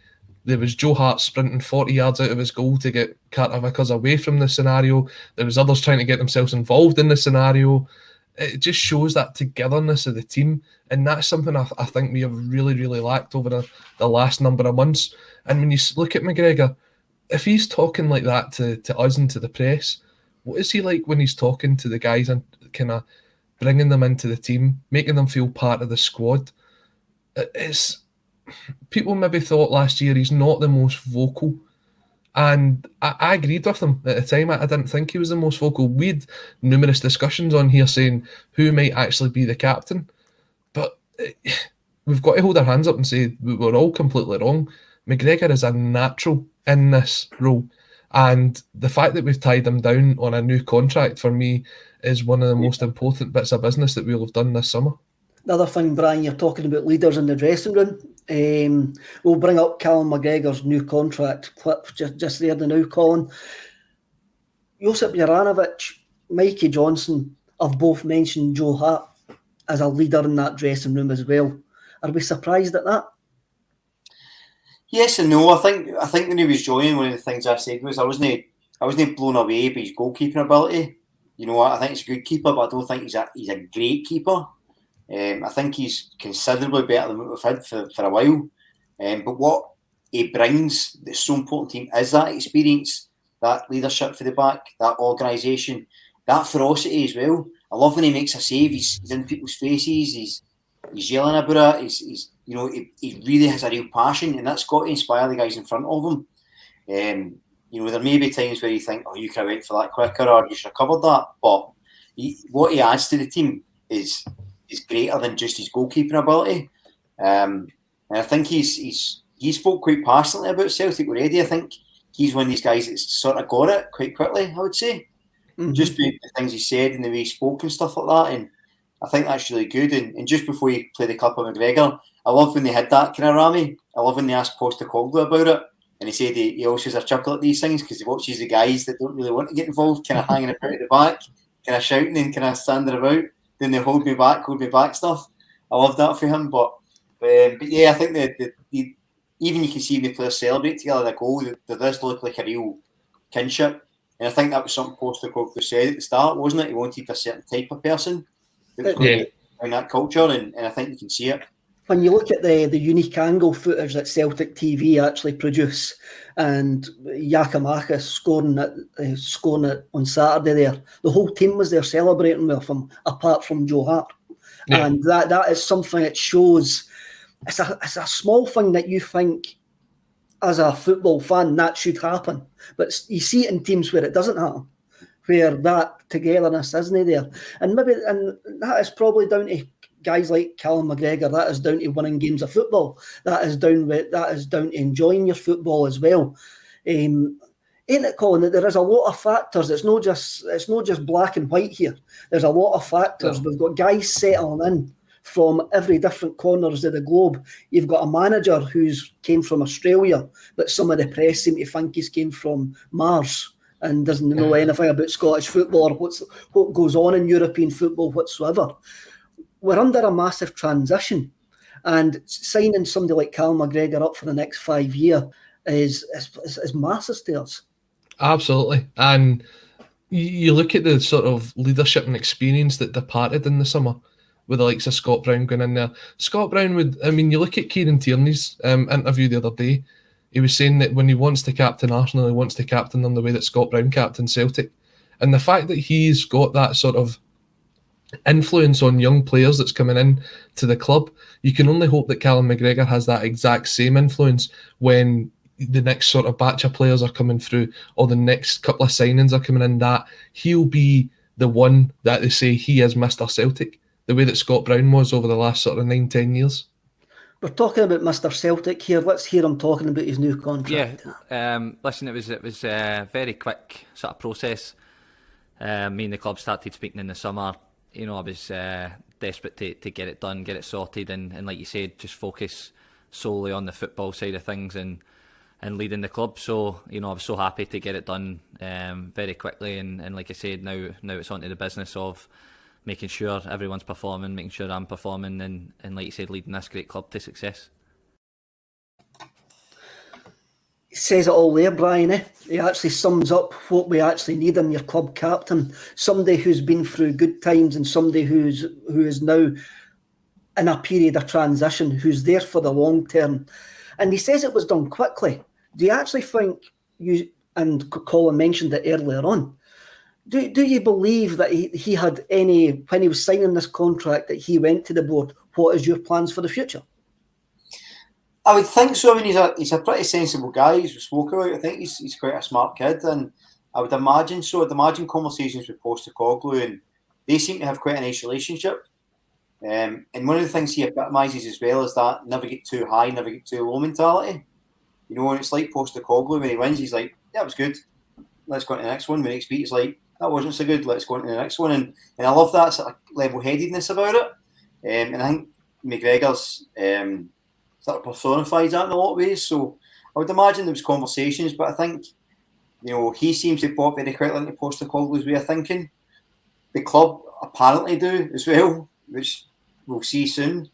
S2: There was Joe Hart sprinting 40 yards out of his goal to get Carter-Vickers away from the scenario. There was others trying to get themselves involved in the scenario. It just shows that togetherness of the team. And that's something I think we have really, really lacked over the last number of months. And when you look at McGregor, if he's talking like that to us and to the press, what is he like when he's talking to the guys and kind of bringing them into the team, making them feel part of the squad? It's people maybe thought last year he's not the most vocal, and I agreed with him at the time. I didn't think he was the most vocal. We had numerous discussions on here saying who might actually be the captain, but we've got to hold our hands up and say we're all completely wrong. McGregor is a natural in this role. And the fact that we've tied him down on a new contract, for me, is one of the most important bits of business that we'll have done this summer.
S1: The other thing, Brian, you're talking about leaders in the dressing room. We'll bring up Callum McGregor's new contract clip just there now, Colin. Josip Juranovic, Mikey Johnson have both mentioned Joe Hart as a leader in that dressing room as well. Are we surprised at that?
S3: Yes and no. I think when he was joining, one of the things I said was I wasn't blown away by his goalkeeping ability. You know, I think he's a good keeper, but I don't think he's a great keeper. I think he's considerably better than what we've had for a while. But what he brings that's so important to him is that experience, that leadership for the back, that organisation, that ferocity as well. I love when he makes a save. He's in people's faces. He's yelling about it. He really has a real passion, and that's got to inspire the guys in front of him. There may be times where you think, oh, you could have went for that quicker, or you should have covered that. But what he adds to the team is greater than just his goalkeeping ability. And I think he's spoke quite passionately about Celtic already. I think he's one of these guys that's sort of got it quite quickly, I would say. Mm-hmm. Just the things he said and the way he spoke and stuff like that. And I think that's really good. And just before you play the clip of McGregor, I love when they had that kind of Rami. I love when they asked Postecoglou about it. And he said he always has a chuckle at these things because he watches the guys that don't really want to get involved kind of hanging about at the back, kind of shouting and kind of standing about, doing the hold me back stuff. I love that for him. But yeah, I think that even you can see the players celebrate together the goal. There does look like a real kinship. And I think that was something Postecoglou said at the start, wasn't it? He wanted a certain type of person that was going to bring that culture, and I think you can see it.
S1: When you look at the unique angle footage that Celtic TV actually produce, and Giakoumakis scoring it on Saturday there, the whole team was there celebrating with him, apart from Joe Hart.
S2: Yeah.
S1: And that is something that shows, it's a small thing that you think, as a football fan, that should happen. But you see it in teams where it doesn't happen, where that togetherness isn't there. And that is probably down to guys like Callum McGregor. That is down to winning games of football. That is down to enjoying your football as well. Ain't it, Colin, that there is a lot of factors? It's not just black and white here. There's a lot of factors.
S2: No.
S1: We've got guys settling in from every different corners of the globe. You've got a manager who's came from Australia, but some of the press seem to think he's came from Mars and doesn't know anything about Scottish football or what goes on in European football whatsoever. We're under a massive transition, and signing somebody like Callum McGregor up for the next 5 years is massive to us.
S2: Absolutely. And you look at the sort of leadership and experience that departed in the summer with the likes of Scott Brown going in there. Scott Brown you look at Kieran Tierney's interview the other day, he was saying that when he wants to captain Arsenal, he wants to captain them the way that Scott Brown captained Celtic. And the fact that he's got that sort of influence on young players that's coming in to the club, you can only hope that Callum McGregor has that exact same influence when the next sort of batch of players are coming through, or the next couple of signings are coming in, that he'll be the one that they say he is Mr. Celtic, the way that Scott Brown was over the last sort of 9-10 years.
S1: We're talking about Mr. Celtic here. Let's hear him talking about his new contract.
S4: Yeah, listen, it was a very quick sort of process. Me and the club started speaking in the summer. I was desperate to get it done, get it sorted, and like you said, just focus solely on the football side of things and leading the club. So, I was so happy to get it done very quickly, and like I said, now it's onto the business of making sure everyone's performing, making sure I'm performing, and like you said, leading this great club to success.
S1: He says it all there, Brian. He actually sums up what we actually need in your club captain. Somebody who's been through good times and somebody who is now in a period of transition, who's there for the long term. And he says it was done quickly. Do you actually think, and Colin mentioned it earlier on, do you believe that he had any, when he was signing this contract, that he went to the board, what is your plans for the future?
S3: I would think so. I mean, he's a pretty sensible guy, as we spoke about. I think he's quite a smart kid, and I would imagine so. I'd imagine conversations with Postecoglou, and they seem to have quite a nice relationship. And one of the things he epitomises as well is that never get too high, never get too low mentality. And it's like Postecoglou, when he wins, he's like, yeah, it was good. Let's go on to the next one. When next beat, he's like, that wasn't so good. Let's go on to the next one. And I love that sort of level-headedness about it. And I think McGregor's sort of personifies that in a lot of ways. So I would imagine there was conversations, but I think, he seems to pop very quickly into Postecoglou's way of thinking. The club apparently do as well, which we'll see soon.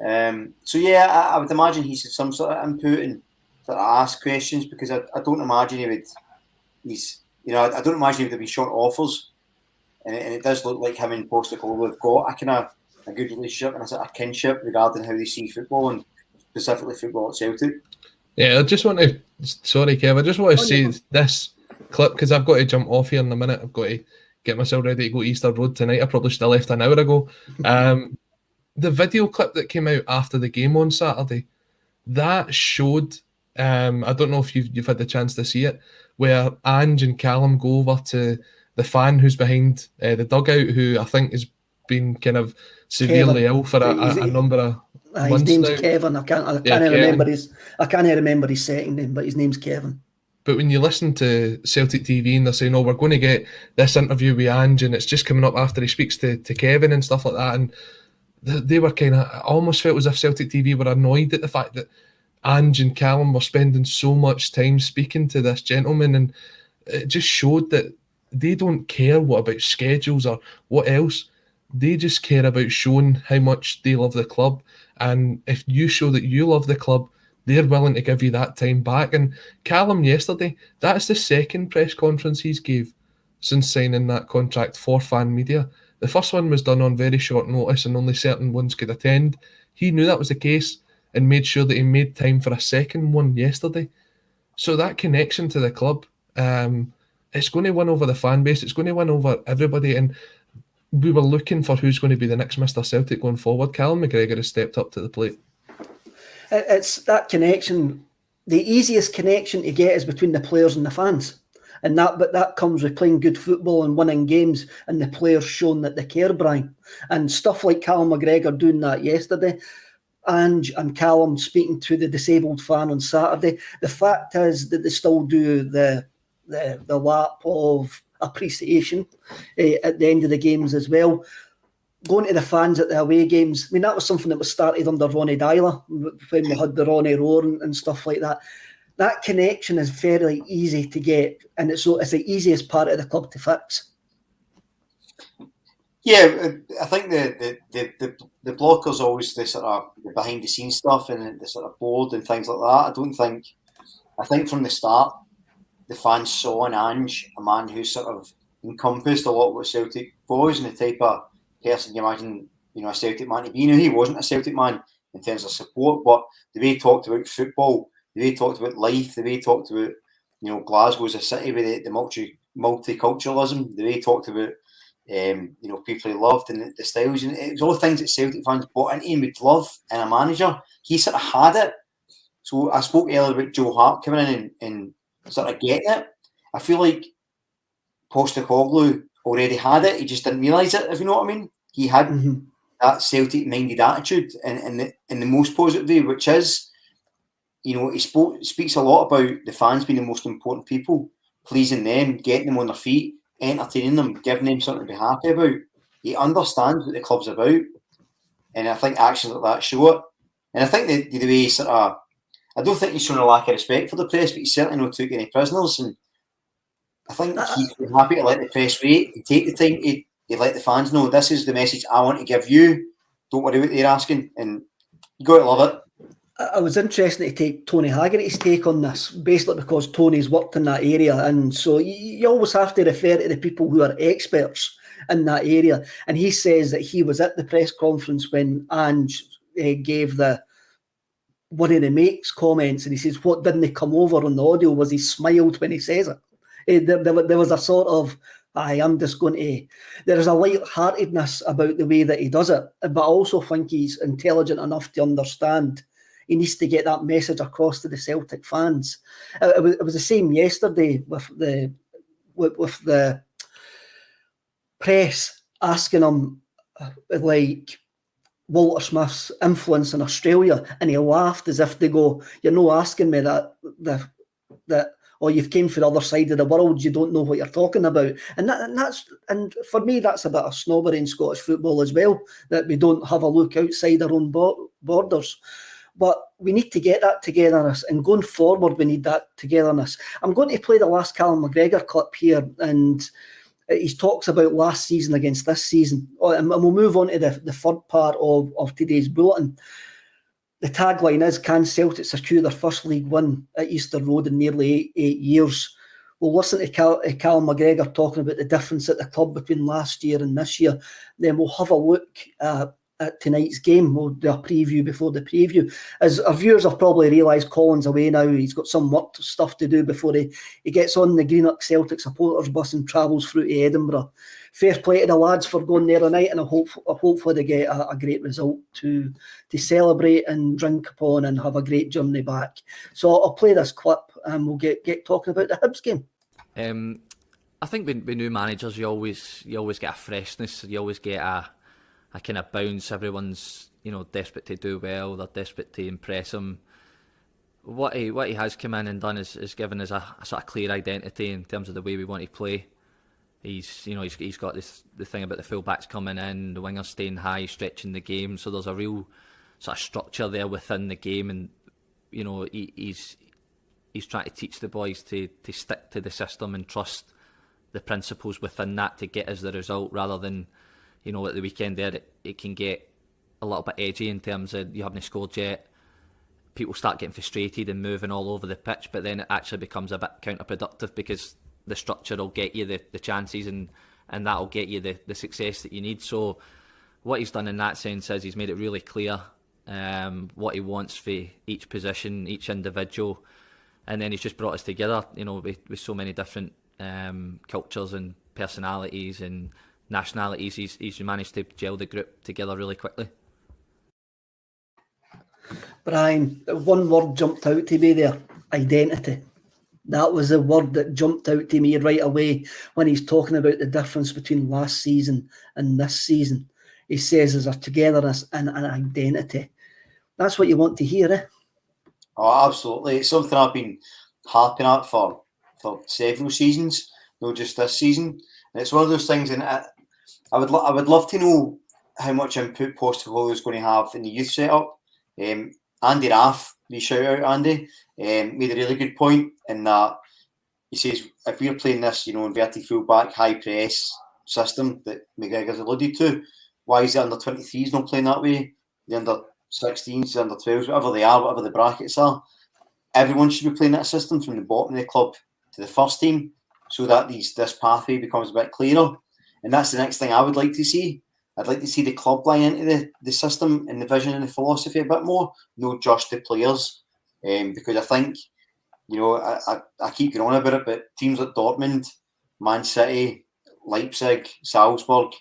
S3: So yeah, I would imagine he's had some sort of input and sort of ask questions, because I don't imagine he would. I don't imagine he would have been short offers, and it does look like him and Postecoglou have got a kind of a good relationship and a sort of kinship regarding how they see football, and specifically football at Celtic.
S2: Yeah, I just want to. Sorry, Kev. I just want to say this clip, because I've got to jump off here in a minute. I've got to get myself ready to go to Easter Road tonight. I probably should have left an hour ago. The video clip that came out after the game on Saturday, that showed, I don't know if you've had the chance to see it, where Ange and Callum go over to the fan who's behind the dugout, who I think has been kind of severely ill for a number of months.
S1: His name's
S2: now.
S1: Kevin. I can't remember his second name, but his name's Kevin.
S2: But when you listen to Celtic TV and they're saying, we're going to get this interview with Ange, and it's just coming up after he speaks to Kevin and stuff like that, and they were kind of, I almost felt as if Celtic TV were annoyed at the fact that Ange and Callum were spending so much time speaking to this gentleman, and it just showed that they don't care what about schedules or what else. They just care about showing how much they love the club, and if you show that you love the club, they're willing to give you that time back. And Callum yesterday, that's the second press conference he's gave since signing that contract for fan media. The first one was done on very short notice and only certain ones could attend. He knew that was the case and made sure that he made time for a second one yesterday. So that connection to the club, it's going to win over the fan base. It's going to win over everybody. And we were looking for who's going to be the next Mr. Celtic going forward. Callum McGregor has stepped up to the plate.
S1: It's that connection. The easiest connection to get is between the players and the fans. But that comes with playing good football and winning games and the players showing that they care, Brian. And stuff like Callum McGregor doing that yesterday, Ange and Callum speaking to the disabled fan on Saturday. The fact is that they still do the lap of appreciation at the end of the games as well. Going to the fans at the away games, I mean, that was something that was started under Ronnie Dyler when we had the Ronnie Roar and stuff like that. That connection is fairly easy to get, and it's the easiest part of the club to fix.
S3: Yeah, I think the blockers always the sort of the behind the scenes stuff and the sort of board and things like that. I think from the start the fans saw in Ange a man who sort of encompassed a lot of what Celtic was and the type of person you imagine a Celtic man to be. He wasn't a Celtic man in terms of support, but the way he talked about football, the way he talked about life, the way he talked about Glasgow as a city with the multiculturalism, the way he talked about people he loved and the styles, and it was all things that Celtic fans bought into him with love and a manager. He sort of had it. So I spoke earlier about Joe Hart coming in and sort of getting it. I feel like Postecoglou already had it. He just didn't realise it, if you know what I mean. He had that Celtic-minded attitude in the most positive way, which is, he speaks a lot about the fans being the most important people, pleasing them, getting them on their feet, entertaining them, giving them something to be happy about. He understands what the club's about, and I think actions like that show it. And I think the way he sort of, I don't think he's shown a lack of respect for the press, but he's certainly not took any prisoners, and I think he's happy to let the press wait and take the time to let the fans know this is the message I want to give you. Don't worry what they're asking, and you got to love it.
S1: I was interested to take Tony Haggerty's take on this, basically because Tony's worked in that area, and so you always have to refer to the people who are experts in that area. And he says that he was at the press conference when Ange gave one of the mates comments, and he says what didn't come over on the audio was he smiled when he says it. There was a sort of, I'm just going to... There is a light-heartedness about the way that he does it, but I also think he's intelligent enough to understand he needs to get that message across to the Celtic fans. It was the same yesterday with the press asking him, like, Walter Smith's influence in Australia, and he laughed as if they go, "You're not asking me that you've came from the other side of the world, you don't know what you're talking about." And for me, that's a bit of snobbery in Scottish football as well, that we don't have a look outside our own borders. But we need to get that togetherness, and going forward, we need that togetherness. I'm going to play the last Callum McGregor clip here, and he talks about last season against this season. And we'll move on to the third part of today's bulletin. The tagline is, can Celtic secure their first League win at Easter Road in nearly 8 years? We'll listen to Callum McGregor talking about the difference at the club between last year and this year. Then we'll have a look at tonight's game. We'll do a preview before the preview. As our viewers have probably realised, Colin's away now. He's got some work stuff to do before he gets on the Greenock Celtic supporters bus and travels through to Edinburgh. Fair play to the lads for going there tonight, and hopefully they get a great result to celebrate and drink upon and have a great journey back. So I'll play this clip and we'll get talking about the Hibs game.
S4: I think with new managers, you always get a freshness. You always get a kind of bounce. Everyone's desperate to do well. They're desperate to impress him. What he has come in and done is given us a sort of clear identity in terms of the way we want to play. He's got the thing about the fullbacks coming in, the wingers staying high, stretching the game. So there's a real sort of structure there within the game, and he's trying to teach the boys to stick to the system and trust the principles within that to get us the result, rather than at the weekend there it can get a little bit edgy in terms of you haven't scored yet. People start getting frustrated and moving all over the pitch, but then it actually becomes a bit counterproductive because the structure will get you the chances and that will get you the success that you need. So what he's done in that sense is he's made it really clear what he wants for each position, each individual, and then he's just brought us together, with so many different cultures and personalities and nationalities. He's managed to gel the group together really quickly.
S1: Brian, one word jumped out to me there: identity. That was the word that jumped out to me right away when he's talking about the difference between last season and this season. He says there's a togetherness and an identity. That's what you want to hear, eh?
S3: Oh, absolutely. It's something I've been harping at for several seasons, not just this season. And it's one of those things, and I would love to know how much input Postecoglou is going to have in the youth setup. Andy Raff, the shout out Andy, made a really good point in that he says if we're playing this, inverted fullback, high press system that McGregor's alluded to, why is the under 23s not playing that way? The under 16s, the under 12s, whatever they are, whatever the brackets are, everyone should be playing that system from the bottom of the club to the first team, so that this pathway becomes a bit clearer. And that's the next thing I would like to see. I'd like to see the club buy into the system and the vision and the philosophy a bit more, not just the players. Because I think, I keep going on about it, but teams like Dortmund, Man City, Leipzig, Salzburg,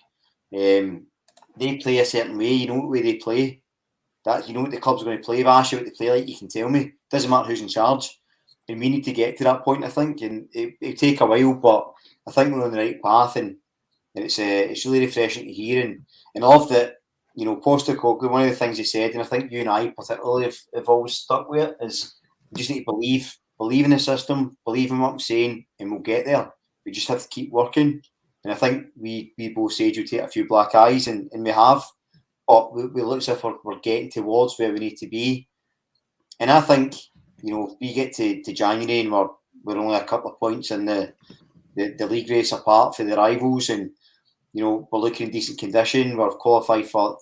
S3: they play a certain way. You know what way they play. That you know what the club's going to play. If I ask you what they play like, you can tell me. Doesn't matter who's in charge. And we need to get to that point, I think. And it'll take a while, but I think we're on the right path. And it's really refreshing to hear. And I love that, Postecoglou, one of the things he said, and I think you and I particularly have always stuck with it, is we just need to believe in the system, believe in what I'm saying, and we'll get there. We just have to keep working. And I think we both said you'll take a few black eyes, and we have. But we look as if we're getting towards where we need to be. And I think, we get to January and we're only a couple of points in the league race apart for the rivals, and we're looking in decent condition. We're qualified for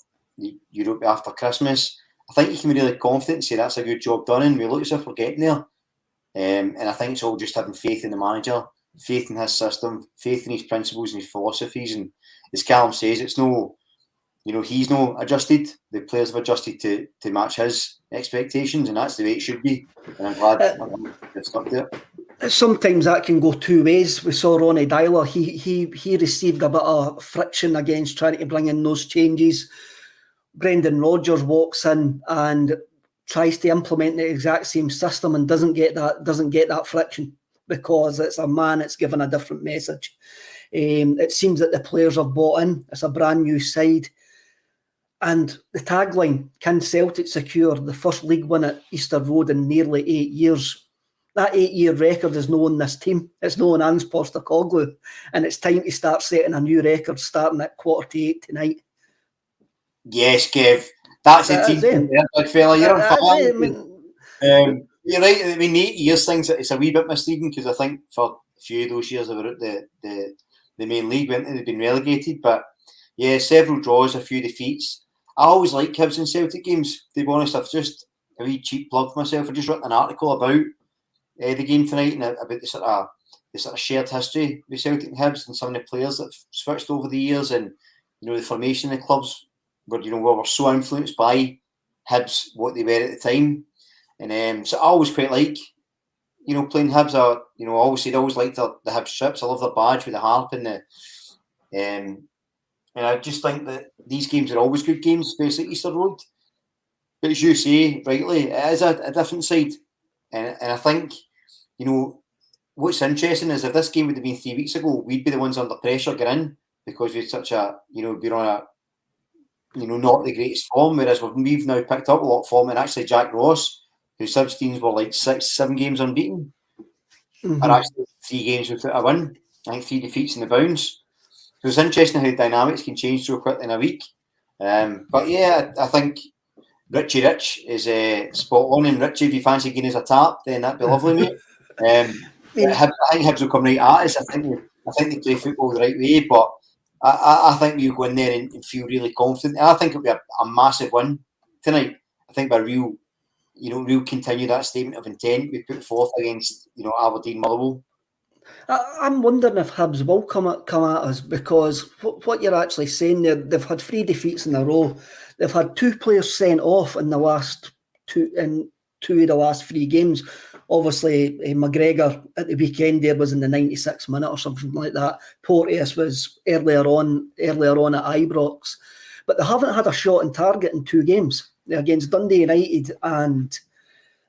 S3: Europe after Christmas. I think you can be really confident and say that's a good job done, and we look as if we're getting there. And I think it's all just having faith in the manager, faith in his system, faith in his principles and his philosophies. And as Callum says, it's no, he's no adjusted. The players have adjusted to match his expectations, and that's the way it should be. And I'm glad they've stuck to it.
S1: Sometimes that can go two ways. We saw Ronnie Dyler. He received a bit of friction against trying to bring in those changes. Brendan Rodgers walks in and tries to implement the exact same system and doesn't get that friction because it's a man that's given a different message. It seems that the players have bought in. It's a brand new side. And the tagline, can Celtic secure the first league win at Easter Road in nearly 8 years? That 8-year record is known this team. It's known Ange Postecoglou. And it's time to start setting a new record starting at 7:45 tonight.
S3: Yes, Kev. That's a team there, big fella. You're on fire. You're right. I mean, 8 years things, it's a wee bit misleading because I think for a few of those years they were at the main league, they've been relegated. But yeah, several draws, a few defeats. I always like Hibs and Celtic games. To be honest, I've just a wee cheap plug for myself. I just wrote an article about the game tonight and about the sort of shared history with Celtic and Hibs and some of the players that have switched over the years, and the formation of the clubs where we're so influenced by Hibs, what they were at the time. And so I always quite like playing Hibs. I always liked the Hibs strips. I love their badge with the harp and and I just think that these games are always good games, especially Easter Road. But as you say rightly, it is a different side. And I think, what's interesting is if this game would have been 3 weeks ago, we'd be the ones under pressure getting in because we're such we're on a, not the greatest form. Whereas we've now picked up a lot of form, and actually Jack Ross, whose subs teams were like 6-7 games unbeaten, are actually 3 games without a win. I think 3 defeats in the bounce. So it's interesting how dynamics can change so quickly in a week. But yeah, I think Richie Rich is spot on. And Richie, if you fancy giving us a tap, then that'd be lovely, mate. I think Hibs will come right at us. I think they play football the right way, but I think you go in there and feel really confident. And I think it'll be a massive win tonight. I think by real continue that statement of intent we put forth against Aberdeen Motherwell.
S1: I'm wondering if Hibs will come at us because what you're actually saying there, they've had 3 defeats in a row. they've had 2 players sent off in the last two of the last 3 games. Obviously, McGregor at the weekend there was in the 96th minute or something like that. Porteous was earlier on at Ibrox. But they haven't had a shot on target in 2 games. Against Dundee United and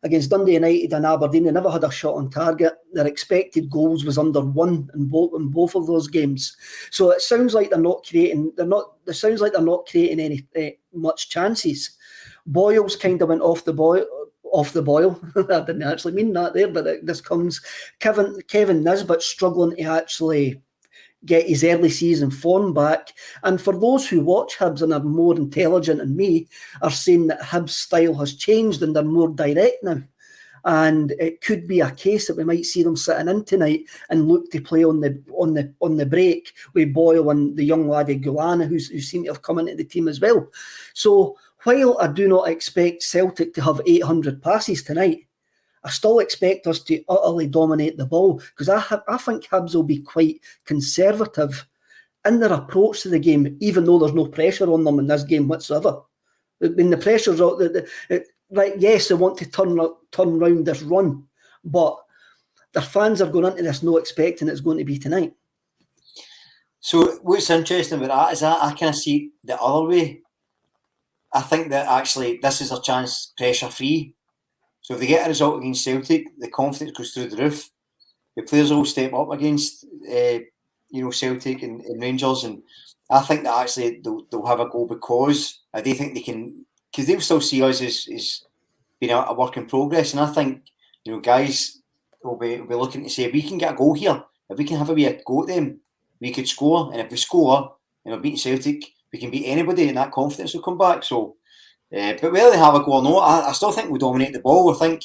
S1: Aberdeen, they never had a shot on target. Their expected goals was under 1 in both of those games. So it sounds like they're not creating any much chances. Boyle's kind of went off the boil. I didn't actually mean that there, but this comes. Kevin Nisbet struggling to actually get his early season form back. And for those who watch Hibs and are more intelligent than me, are saying that Hibs' style has changed and they're more direct now. And it could be a case that we might see them sitting in tonight and look to play on the break with Boyle and the young laddie Gulana, who seem to have come into the team as well. So while I do not expect Celtic to have 800 passes tonight, I still expect us to utterly dominate the ball, because I think Hibs will be quite conservative in their approach to the game, even though there's no pressure on them in this game whatsoever. I mean, the pressure's out. Right, yes, they want to turn around this run, but their fans are going into this not expecting it's going to be tonight.
S3: So what's interesting about that is that I kind of see it the other way. I think that actually this is a chance pressure-free. So if they get a result against Celtic, the confidence goes through the roof. The players all step up against Celtic and Rangers, and I think that actually they'll have a go because they think they can, because they'll still see us as being a work in progress. And I think guys will be looking to say, if we can get a goal here, if we can have a wee go at them, we could score. And if we score and we're beating Celtic, we can beat anybody, and that confidence will come back. So, but whether they have a go or not, I still think we'll dominate the ball. I think,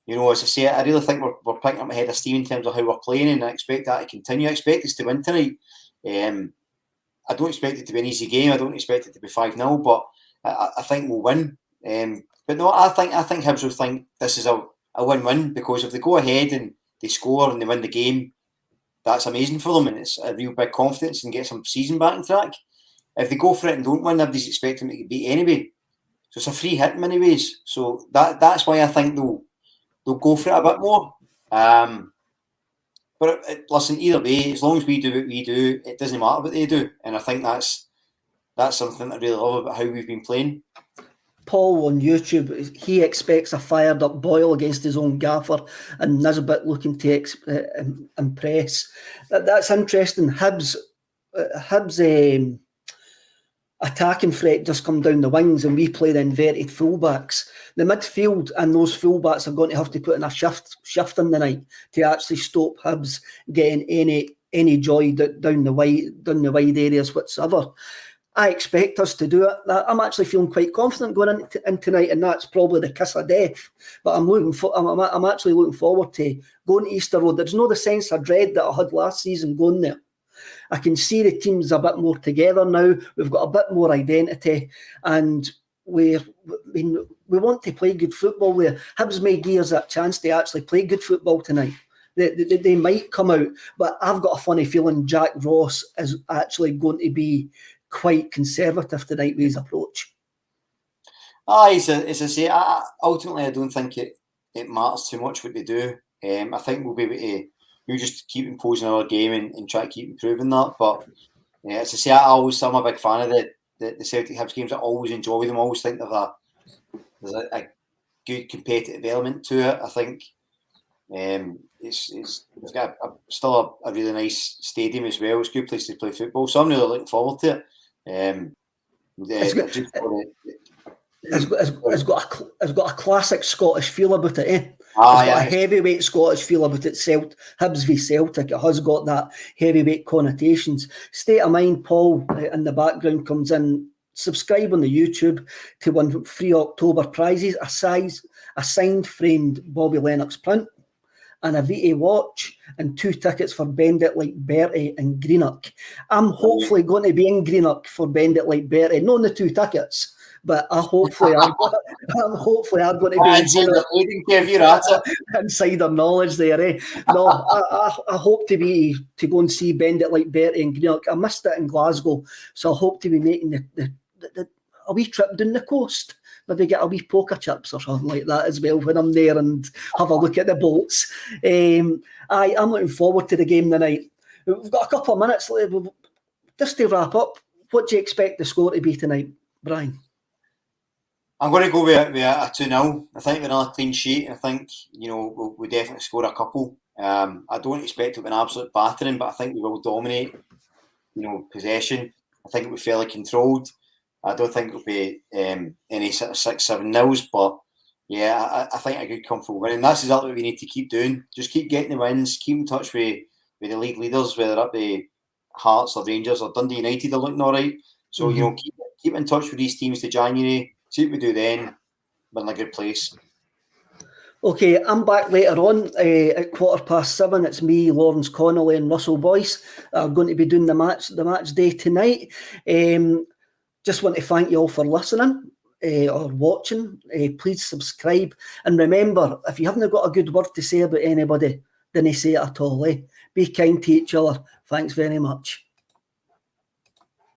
S3: as I say, I really think we're picking up ahead of steam in terms of how we're playing, and I expect that to continue. I expect us to win tonight. I don't expect it to be an easy game. I don't expect it to be 5-0, but I think we'll win. But no, I think Hibs will think this is a win-win, because if they go ahead and they score and they win the game, that's amazing for them, and it's a real big confidence and get some season back on track. If they go for it and don't win, everybody's expecting them to beat anyway. So it's a free hit in many ways. So that's why I think they'll go for it a bit more. But listen, either way, as long as we do what we do, it doesn't matter what they do. And I think that's something I really love about how we've been playing.
S1: Paul on YouTube, he expects a fired up Boyle against his own gaffer, and Nisbet looking to impress. That's interesting. Hibs' attacking threat just come down the wings, and we play the inverted fullbacks. The midfield and those fullbacks are going to have to put in a shift in the night to actually stop Hibs getting any joy down the wide areas whatsoever. I expect us to do it. I'm actually feeling quite confident going in tonight, and that's probably the kiss of death. But I'm actually looking forward to going to Easter Road. There's no the sense of dread that I had last season going there. I can see the team's a bit more together now. We've got a bit more identity, and we want to play good football. Hibs may give us that chance to actually play good football tonight. They might come out, but I've got a funny feeling Jack Ross is actually going to be quite conservative tonight with his approach.
S3: As I say, ultimately I don't think it matters too much what they do. I think we'll be able to just keep imposing our game and try to keep improving that. But as I say, I'm a big fan of the Celtic Hibs games. I always enjoy them. I always think there's a good competitive element to it. I think it's got still a really nice stadium as well. It's a good place to play football. So I'm really looking forward to it. It's got a classic Scottish feel about it, eh? It's got a heavyweight Scottish feel about it. Hibs v Celtic. It has got that heavyweight connotations. State of Mind, Paul, in the background comes in. Subscribe on the YouTube to win free October prizes: a signed framed Bobby Lennox print, and a Vitae watch, and 2 tickets for Bend It Like Bertie in Greenock. I'm hopefully going to be in Greenock for Bend It Like Bertie. Not in the 2 tickets, but I'm going to be insider knowledge there, eh? No, I hope to go and see Bend It Like Bertie in Greenock. I missed it in Glasgow, so I hope to be making
S1: a wee trip down the coast. Maybe get a wee poker chips or something like that as well when I'm there and have a look at the boats. I'm looking forward to the game tonight. We've got a couple of minutes left. Just to wrap up, what do you expect the score to be tonight, Brian?
S3: I'm going to go with a 2-0. I think with another clean sheet. I think, we'll definitely score a couple. I don't expect it to be an absolute battering, but I think we will dominate, possession. I think it will be fairly controlled. I don't think it'll be any sort of 6-7-0s, but yeah, I think a good comfortable win. And that's exactly what we need to keep doing. Just keep getting the wins, keep in touch with the league leaders, whether it be Hearts or Rangers or Dundee United are looking all right. So, keep in touch with these teams to January, see what we do then. We're in a good place.
S1: Okay, I'm back later on at 7:15. It's me, Lawrence Connolly and Russell Boyce. I'm going to be doing the match day tonight. Just want to thank you all for listening or watching. Please subscribe. And remember, if you haven't got a good word to say about anybody, then say it at all. Be kind to each other. Thanks very much.